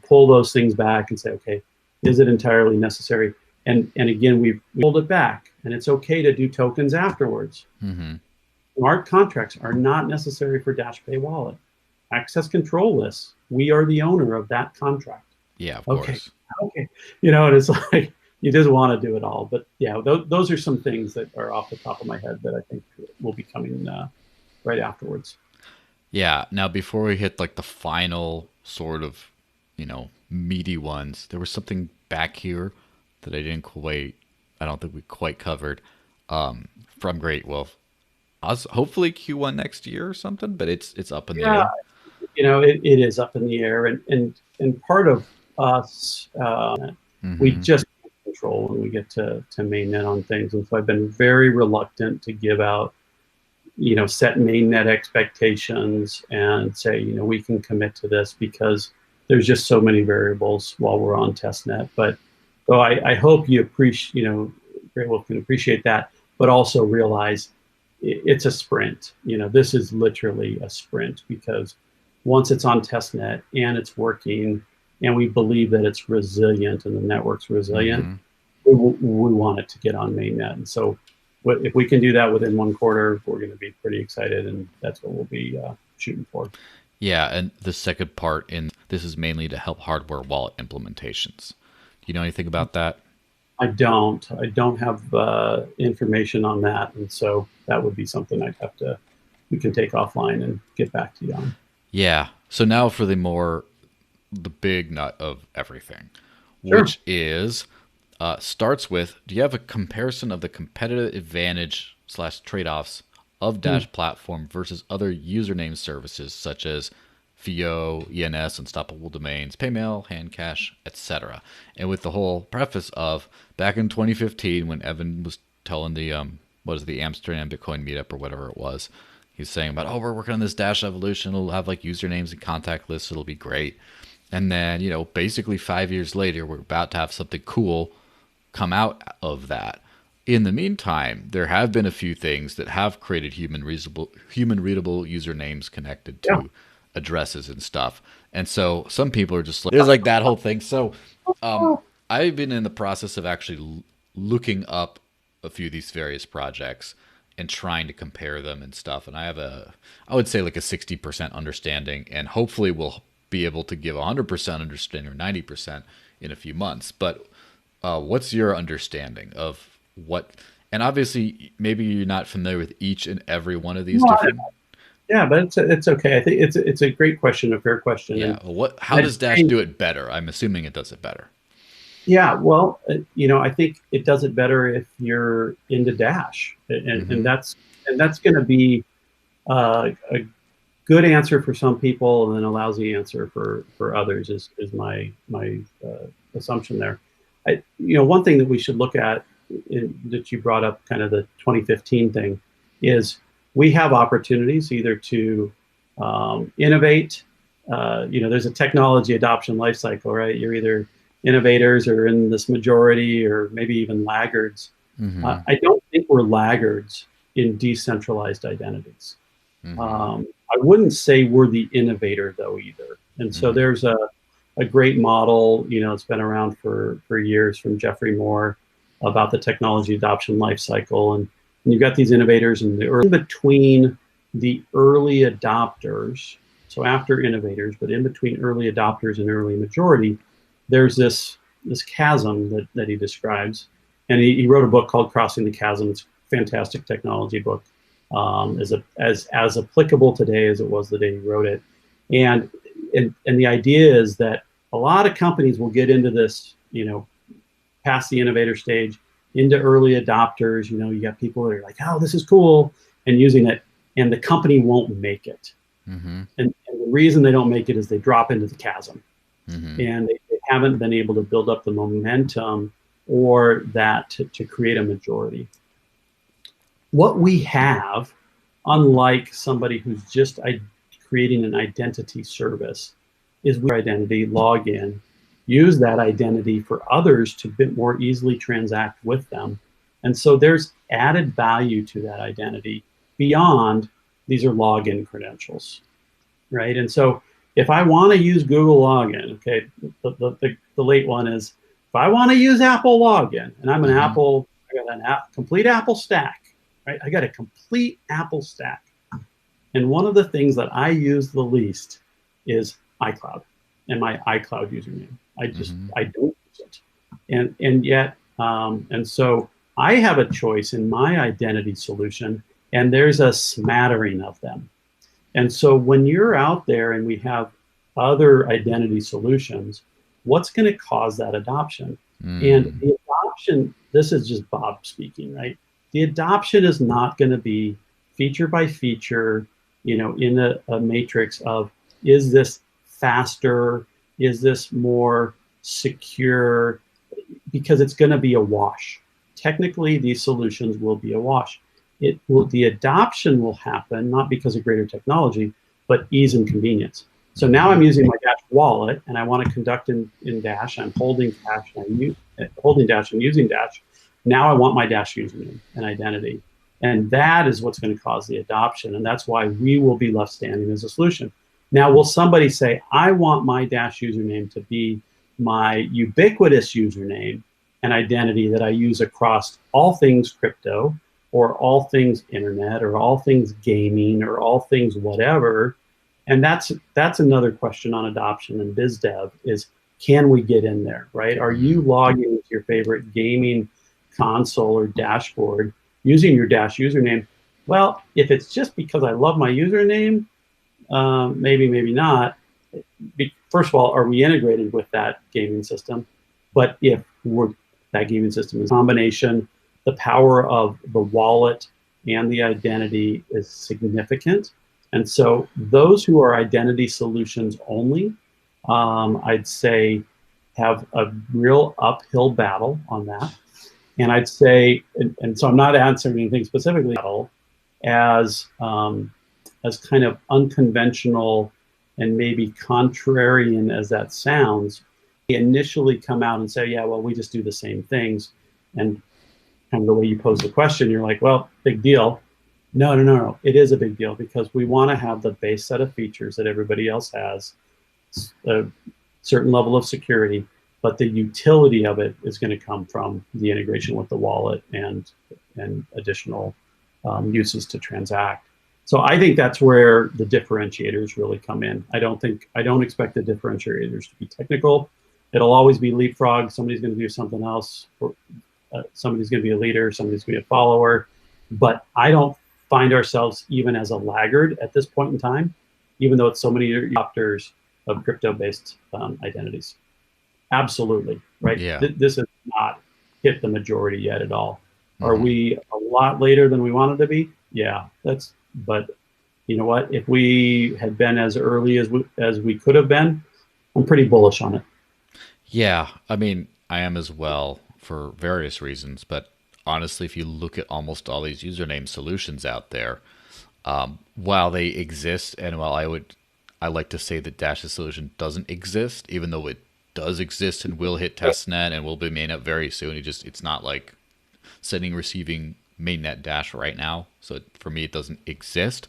pull those things back and say, okay, is it entirely necessary? And again, we pulled it back, and it's okay to do tokens afterwards. Mm-hmm. Smart contracts are not necessary for DashPay wallet. Access control lists, we are the owner of that contract. Yeah, of Okay, course. okay. And it's like, you just want to do it all. But yeah, those are some things that are off the top of my head that I think will be coming right afterwards. Yeah. Now, before we hit like the final sort of, meaty ones, there was something back here that I don't think we quite covered, from Great Wolf. Hopefully Q1 next year or something, but it's up in the Yeah, air. it is up in the air, and part of us, we Mm-hmm. just can't control when we get to mainnet on things. And so I've been very reluctant to give out, set mainnet expectations and say, we can commit to this, because there's just so many variables while we're on testnet. But so I hope you appreciate, Great Wolf can appreciate that, but also realize it's a sprint. This is literally a sprint, because once it's on testnet and it's working, and we believe that it's resilient and the network's resilient, Mm-hmm. we want it to get on mainnet. And so if we can do that within 1 quarter, we're going to be pretty excited, and that's what we'll be shooting for. Yeah, and the second part in this is mainly to help hardware wallet implementations. Do you know anything about that? I don't have information on that, and so that would be something we can take offline and get back to you on. Yeah. So now for the big nut of everything, Sure. which is starts with, do you have a comparison of the competitive advantage slash trade-offs of Hmm. Dash platform versus other username services such as FIO, ENS, Unstoppable Domains, Paymail, Handcash, etc. And with the whole preface of back in 2015 when Evan was telling the Amsterdam Bitcoin meetup or whatever it was, he's saying about, oh, we're working on this Dash evolution. It'll have like usernames and contact lists. It'll be great. And then, basically 5 years later, we're about to have something cool come out of that. In the meantime, there have been a few things that have created human readable usernames connected Yeah. to addresses and stuff. And so some people are just like, there's like that whole thing. So I've been in the process of actually looking up a few of these various projects. and trying to compare them and stuff. And I would say like a 60% understanding, and hopefully we'll be able to give 100% understanding or 90% in a few months. But what's your understanding of what? And obviously, maybe you're not familiar with each and every one of these different. Yeah, but it's okay. I think it's a great question, a fair question. Yeah. And How does Dash do it better? I'm assuming it does it better. yeah, well, I think it does it better if you're into Dash, and that's going to be a good answer for some people, and then a lousy answer for others is my assumption there. One thing that we should look at that you brought up, kind of the 2015 thing, is we have opportunities either to innovate. There's a technology adoption life cycle, right? You're either innovators or in this majority or maybe even laggards. I don't think we're laggards in decentralized identities. I wouldn't say we're the innovator though either. And so there's a great model, it's been around for years from Jeffrey Moore about the technology adoption life cycle. And you've got these innovators in between the early adopters, so after innovators, but in between early adopters and early majority, there's this chasm that he describes. And he wrote a book called Crossing the Chasm. It's a fantastic technology book, as applicable today as it was the day he wrote it. And the idea is that a lot of companies will get into this, past the innovator stage, into early adopters. You got people that are like, oh, this is cool, and using it, and the company won't make it. And the reason they don't make it is they drop into the chasm. And they haven't been able to build up the momentum or that to create a majority. What we have, unlike somebody who's just creating an identity service, is we identity, log in, use that identity for others to a bit more easily transact with them. And so there's added value to that identity beyond these are login credentials, right? And so if I want to use Google login, okay, the late one is, if I want to use Apple login, and I'm an Apple, I got an complete Apple stack, right? I got a complete Apple stack. And one of the things that I use the least is iCloud and my iCloud username. I don't use it. And yet, and so I have a choice in my identity solution, and there's a smattering of them. And so when you're out there and we have other identity solutions, what's going to cause that adoption? And the adoption, this is just Bob speaking, right? The adoption is not going to be feature by feature, in a matrix of, is this faster? Is this more secure? Because it's going to be a wash. Technically, these solutions will be a wash. The adoption will happen not because of greater technology, but ease and convenience. So now I'm using my Dash wallet, and I want to conduct in Dash. I'm holding Dash, holding Dash and using Dash. Now I want my Dash username and identity, and that is what's going to cause the adoption, and that's why we will be left standing as a solution. Now, will somebody say, I want my Dash username to be my ubiquitous username and identity that I use across all things crypto, or all things internet, or all things gaming, or all things whatever? And that's another question on adoption and biz dev is, can we get in there, right? Are you logging with your favorite gaming console or dashboard using your Dash username? Well, if it's just because I love my username, maybe not. First of all, are we integrated with that gaming system? But if that gaming system is a combination, the power of the wallet and the identity is significant. And so those who are identity solutions only, I'd say, have a real uphill battle on that. And I'd say, and so I'm not answering anything specifically, as kind of unconventional and maybe contrarian as that sounds, they initially come out and say, yeah, well, we just do the same things. And kind of the way you pose the question, you're like, well, big deal. No. It is a big deal because we want to have the base set of features that everybody else has, a certain level of security, but the utility of it is going to come from the integration with the wallet and additional uses to transact. So I think that's where the differentiators really come in. I don't expect the differentiators to be technical. It'll always be leapfrog. Somebody's going to do something else. Or, somebody's going to be a leader. Somebody's going to be a follower. But I don't find ourselves even as a laggard at this point in time, even though it's so many adopters of crypto-based identities. Absolutely, right? Yeah. This has not hit the majority yet at all. Are Mm-hmm. we a lot later than we wanted to be? Yeah, but you know what? If we had been as early as we could have been, I'm pretty bullish on it. Yeah, I mean, I am as well for various reasons, but honestly, if you look at almost all these username solutions out there, while they exist, and while I like to say that Dash's solution doesn't exist, even though it does exist and will hit testnet and will be mainnet very soon. It's not like sending receiving mainnet Dash right now. So for me, it doesn't exist.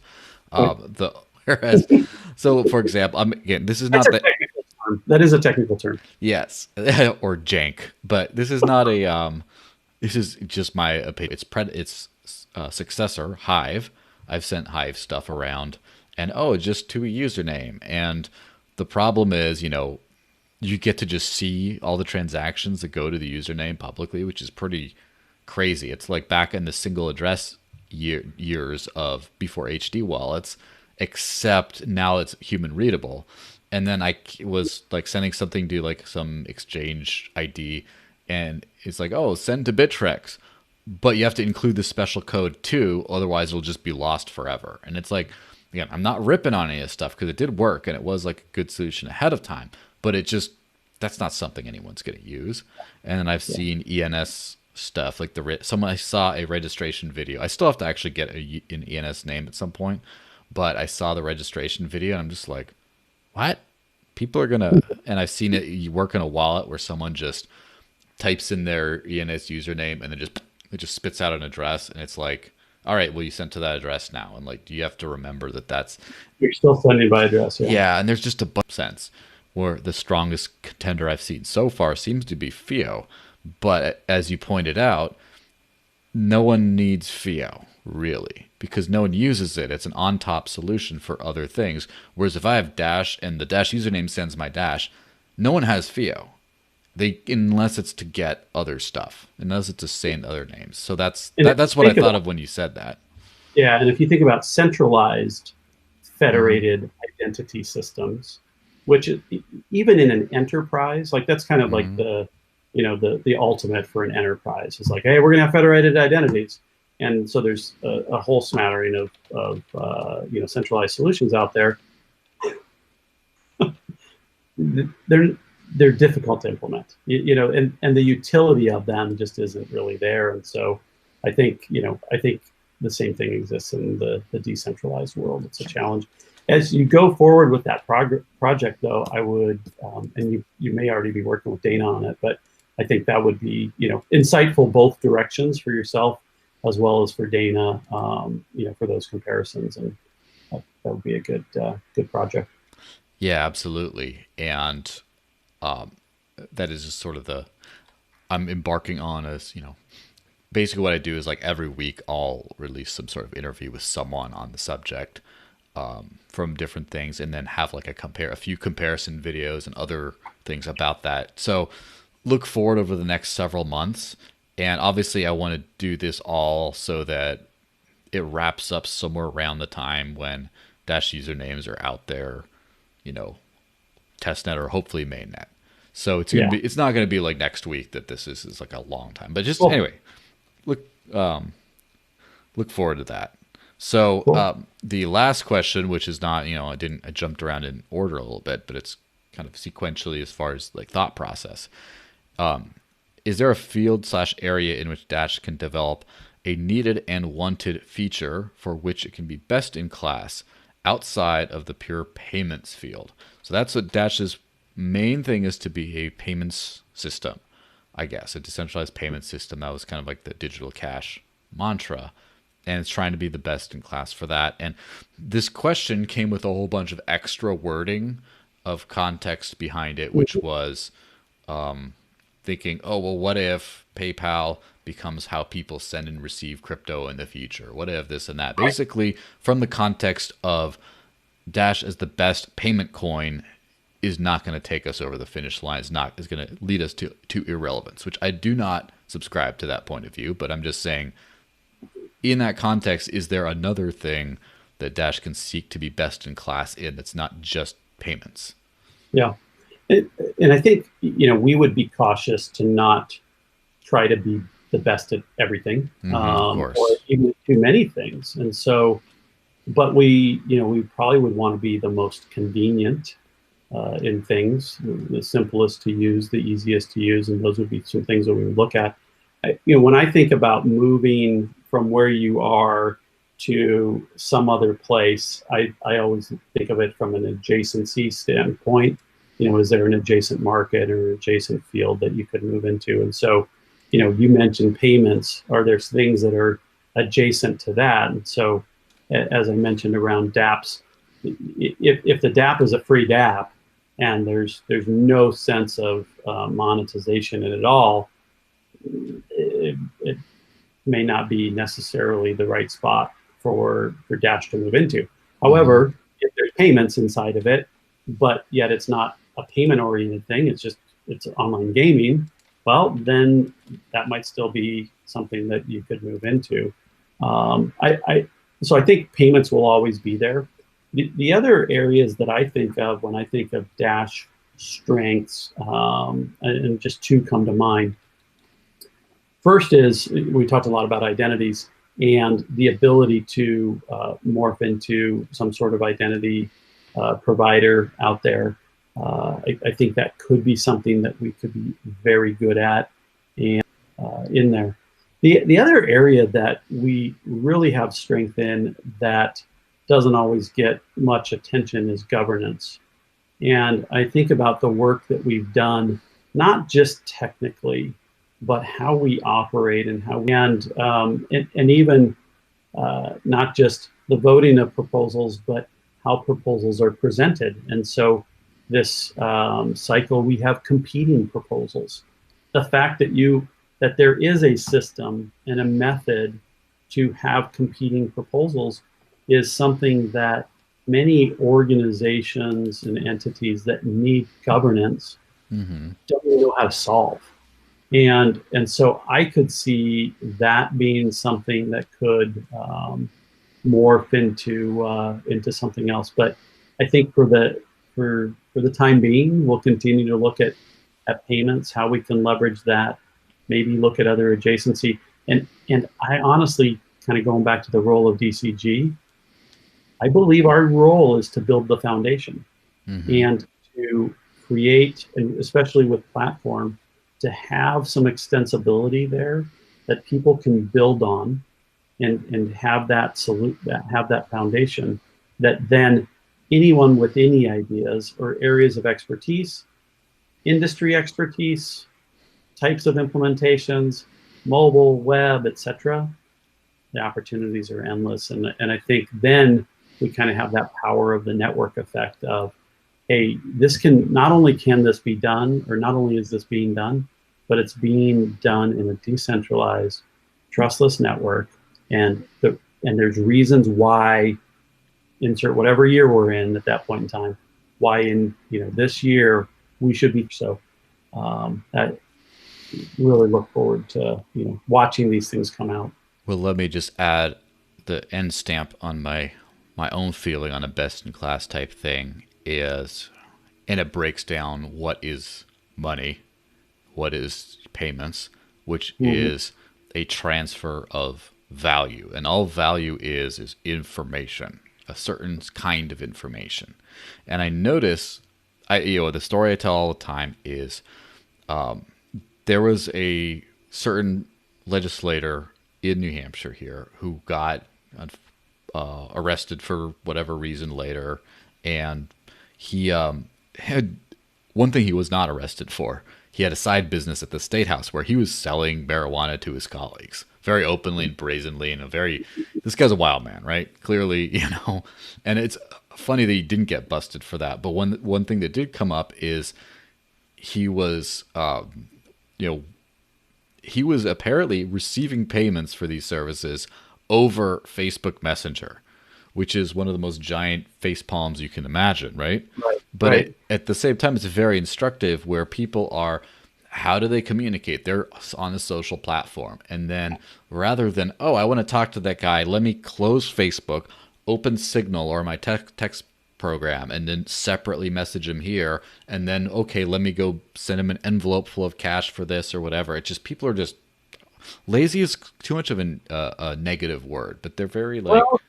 The whereas, so for example, again, this is That's not a the technical term. That is a technical term. yes or jank, but this is not a this is just my opinion. It's successor Hive. I've sent Hive stuff around, and just to a username. And the problem is, you get to just see all the transactions that go to the username publicly, which is pretty crazy. It's like back in the single address years of before HD wallets, except now it's human readable. And then I was like sending something to like some exchange ID, and it's like, send to Bittrex, but you have to include the special code too, otherwise it'll just be lost forever. And it's like, again, I'm not ripping on any of this stuff because it did work and it was like a good solution ahead of time, but that's not something anyone's going to use. And I've seen ENS stuff like I saw a registration video. I still have to actually get an ENS name at some point, but I saw the registration video and I'm just like, what? People are gonna, and I've seen it. You work in a wallet where someone just types in their ENS username and then it just spits out an address, and it's like, all right, well, you sent to that address now, and like, do you have to remember that's You're still sending by address. yeah, and there's just a bunch of sense where the strongest contender I've seen so far seems to be FIO, but as you pointed out, no one needs FIO really because no one uses it. It's an on-top solution for other things. Whereas if I have Dash and the Dash username sends my Dash, no one has FIO. Unless it's to get other stuff, unless it's to say other names. So that's what I thought of when you said that. Yeah, and if you think about centralized federated identity systems, which even in an enterprise, like that's kind of like the ultimate for an enterprise. It's like, hey, we're gonna have federated identities, and so there's a whole smattering of centralized solutions out there. They're difficult to implement, and the utility of them just isn't really there. And so I think the same thing exists in the decentralized world. It's a challenge. As you go forward with that project, though, I would, and you may already be working with Dana on it, but I think that would be, insightful both directions for yourself as well as for Dana, for those comparisons, and that would be a good project. Yeah, absolutely. And that is just sort of I'm embarking on as, basically what I do is like every week I'll release some sort of interview with someone on the subject from different things, and then have like a few comparison videos and other things about that. So look forward over the next several months. And obviously I want to do this all so that it wraps up somewhere around the time when Dash usernames are out there, testnet or hopefully mainnet. So it's not going to be like next week that this is like a long time, but just anyway, look forward to that. So the last question, which is not, I jumped around in order a little bit, but it's kind of sequentially as far as like thought process. Is there a field/area in which Dash can develop a needed and wanted feature for which it can be best in class outside of the pure payments field? So that's what Dash's main thing is, to be a payments system, I guess, a decentralized payment system. That was kind of like the digital cash mantra, and it's trying to be the best in class for that. And this question came with a whole bunch of extra wording of context behind it, which was thinking, oh, well, what if PayPal becomes how people send and receive crypto in the future? What if this and that? Basically, from the context of Dash as the best payment coin is not going to take us over the finish line. Is going to lead us to irrelevance, which I do not subscribe to that point of view. But I'm just saying, in that context, is there another thing that Dash can seek to be best in class in that's not just payments? Yeah. And I think, we would be cautious to not try to be the best at everything, Of course. or even too many things. And so, but we probably would want to be the most convenient in things, the simplest to use, the easiest to use, and those would be some things that we would look at. When I think about moving from where you are to some other place, I always think of it from an adjacency standpoint. Is there an adjacent market or adjacent field that you could move into? And so, you mentioned payments. Are there things that are adjacent to that? And so, as I mentioned around dApps, if the dApp is a free dApp and there's no sense of monetization in it all, it may not be necessarily the right spot for Dash to move into. However, if there's payments inside of it, but yet it's not a payment-oriented thing, it's online gaming, well, then that might still be something that you could move into. So I think payments will always be there. The other areas that I think of when I think of Dash strengths, and just two come to mind. First is, we talked a lot about identities and the ability to morph into some sort of identity provider out there. I think that could be something that we could be very good at and in there. The other area that we really have strength in that doesn't always get much attention is governance. And I think about the work that we've done, not just technically, but how we operate and how we, and even not just the voting of proposals, but how proposals are presented. And so this cycle, we have competing proposals. The fact that there is a system and a method to have competing proposals is something that many organizations and entities that need governance don't really know how to solve. And so I could see that being something that could morph into something else. But I think for the time being, we'll continue to look at payments, how we can leverage that, maybe look at other adjacency. And I honestly, kind of going back to the role of DCG, I believe our role is to build the foundation and to create, and especially with platform, to have some extensibility there that people can build on and have that foundation that then anyone with any ideas or areas of expertise, industry expertise, types of implementations, mobile, web, etc., the opportunities are endless. And I think then we kind of have that power of the network effect of, hey, not only can this be done, or not only is this being done, but it's being done in a decentralized, trustless network. And there's reasons why, insert whatever year we're in at that point in time, why in this year we should be. So I really look forward to watching these things come out. Well, let me just add the end stamp on my own feeling on a best-in-class type thing is, and it breaks down what is money, what is payments, which is a transfer of value. And all value is information, a certain kind of information. And I notice, the story I tell all the time is there was a certain legislator in New Hampshire here who got arrested for whatever reason later, and he had one thing he was not arrested for. He had a side business at the State House where he was selling marijuana to his colleagues very openly and brazenly, and this guy's a wild man, right? Clearly, and it's funny that he didn't get busted for that. But one thing that did come up is he was you know, he was apparently receiving payments for these services over Facebook Messenger, which is one of the most giant face palms you can imagine, right? Right. But Right. at the same time, it's very instructive where people are, how do they communicate? They're on a social platform. And then rather than, oh, I want to talk to that guy, let me close Facebook, open Signal or my text program, and then separately message him here. And then, okay, let me go send him an envelope full of cash for this or whatever. It's just, people are just, lazy is too much of a negative word, but they're very like, Well,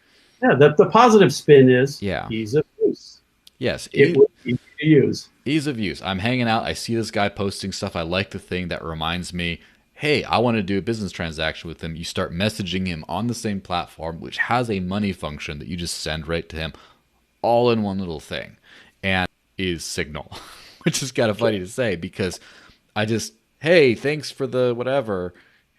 yeah, the positive spin is yeah, ease of use. yes, It would be easy to use. ease of use. I'm hanging out. I see this guy posting stuff. I like the thing that reminds me, hey, I want to do a business transaction with him. You start messaging him on the same platform, which has a money function that you just send right to him, all in one little thing, and is Signal, which is kind of funny to say because I just, hey, thanks for the whatever.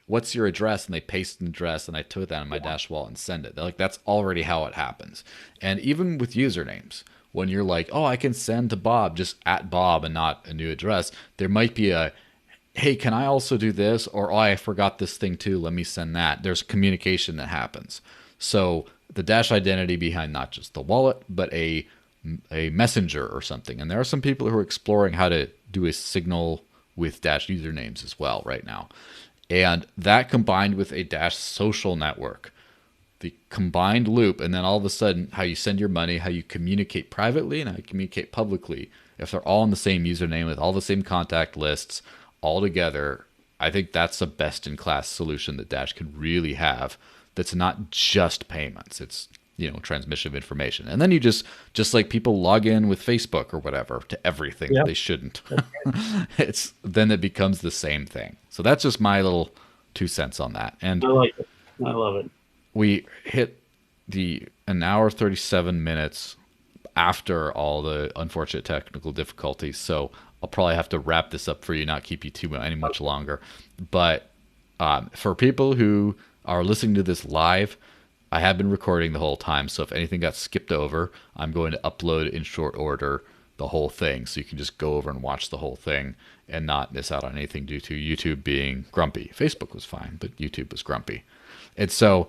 What's your address? And they paste an address, and I took that on my Dash wallet and send it. They're like, that's already how it happens. And even with usernames, when you're like, oh, I can send to Bob, just at Bob and not a new address, there might be a, hey, can I also do this? Or, oh, I forgot this thing too. Let me send that. There's communication that happens. So the Dash identity behind not just the wallet, but a messenger or something. And there are some people who are exploring how to do a Signal with Dash usernames as well right now. And that combined with a Dash social network, the combined loop, and then all of a sudden how you send your money, how you communicate privately and how you communicate publicly, if they're all in the same username with all the same contact lists all together, I think that's a best in class solution that Dash could really have. That's not just payments. It's, transmission of information. And then you just like people log in with Facebook or whatever to everything that Yep. they shouldn't. It's then it becomes the same thing. So that's just my little 2 cents on that. And I like it. I love it. we hit the an hour 37 minutes after all the unfortunate technical difficulties. So I'll probably have to wrap this up for you, not keep you too any much longer. But for people who are listening to this live, I have been recording the whole time. So if anything got skipped over, I'm going to upload in short order the whole thing. So you can just go over and watch the whole thing and not miss out on anything due to YouTube being grumpy. Facebook was fine, but YouTube was grumpy. And so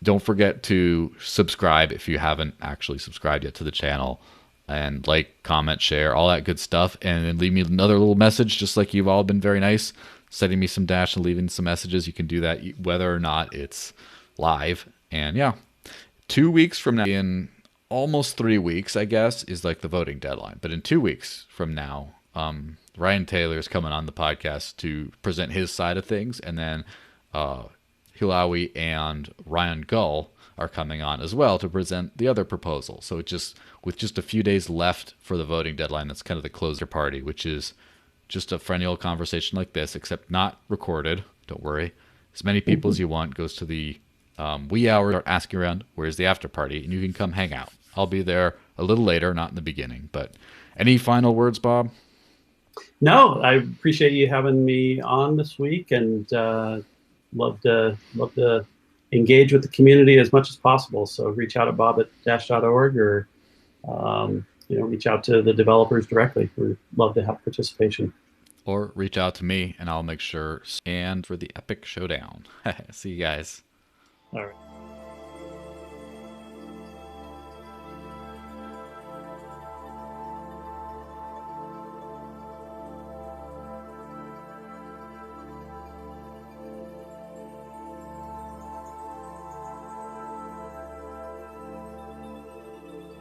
don't forget to subscribe if you haven't actually subscribed yet to the channel, and like, comment, share, all that good stuff. And then leave me another little message, just like you've all been very nice, sending me some Dash and leaving some messages. You can do that whether or not it's live. And yeah, 2 weeks from now, in almost 3 weeks, I guess, is like the voting deadline. But in 2 weeks from now, Ryan Taylor is coming on the podcast to present his side of things. And then Hilawi and Ryan Gull are coming on as well to present the other proposal. So it just, with just a few days left for the voting deadline, that's kind of the closer party, which is just a friendly old conversation like this, except not recorded. Don't worry. As many people as you want goes to the wee hour, start asking around, where's the after party? And you can come hang out. I'll be there a little later, not in the beginning. But any final words, Bob? No, I appreciate you having me on this week, and love to engage with the community as much as possible. So reach out at bob@dash.org, or reach out to the developers directly. We'd love to have participation. Or reach out to me, and I'll make sure. And for the epic showdown. See you guys. All right.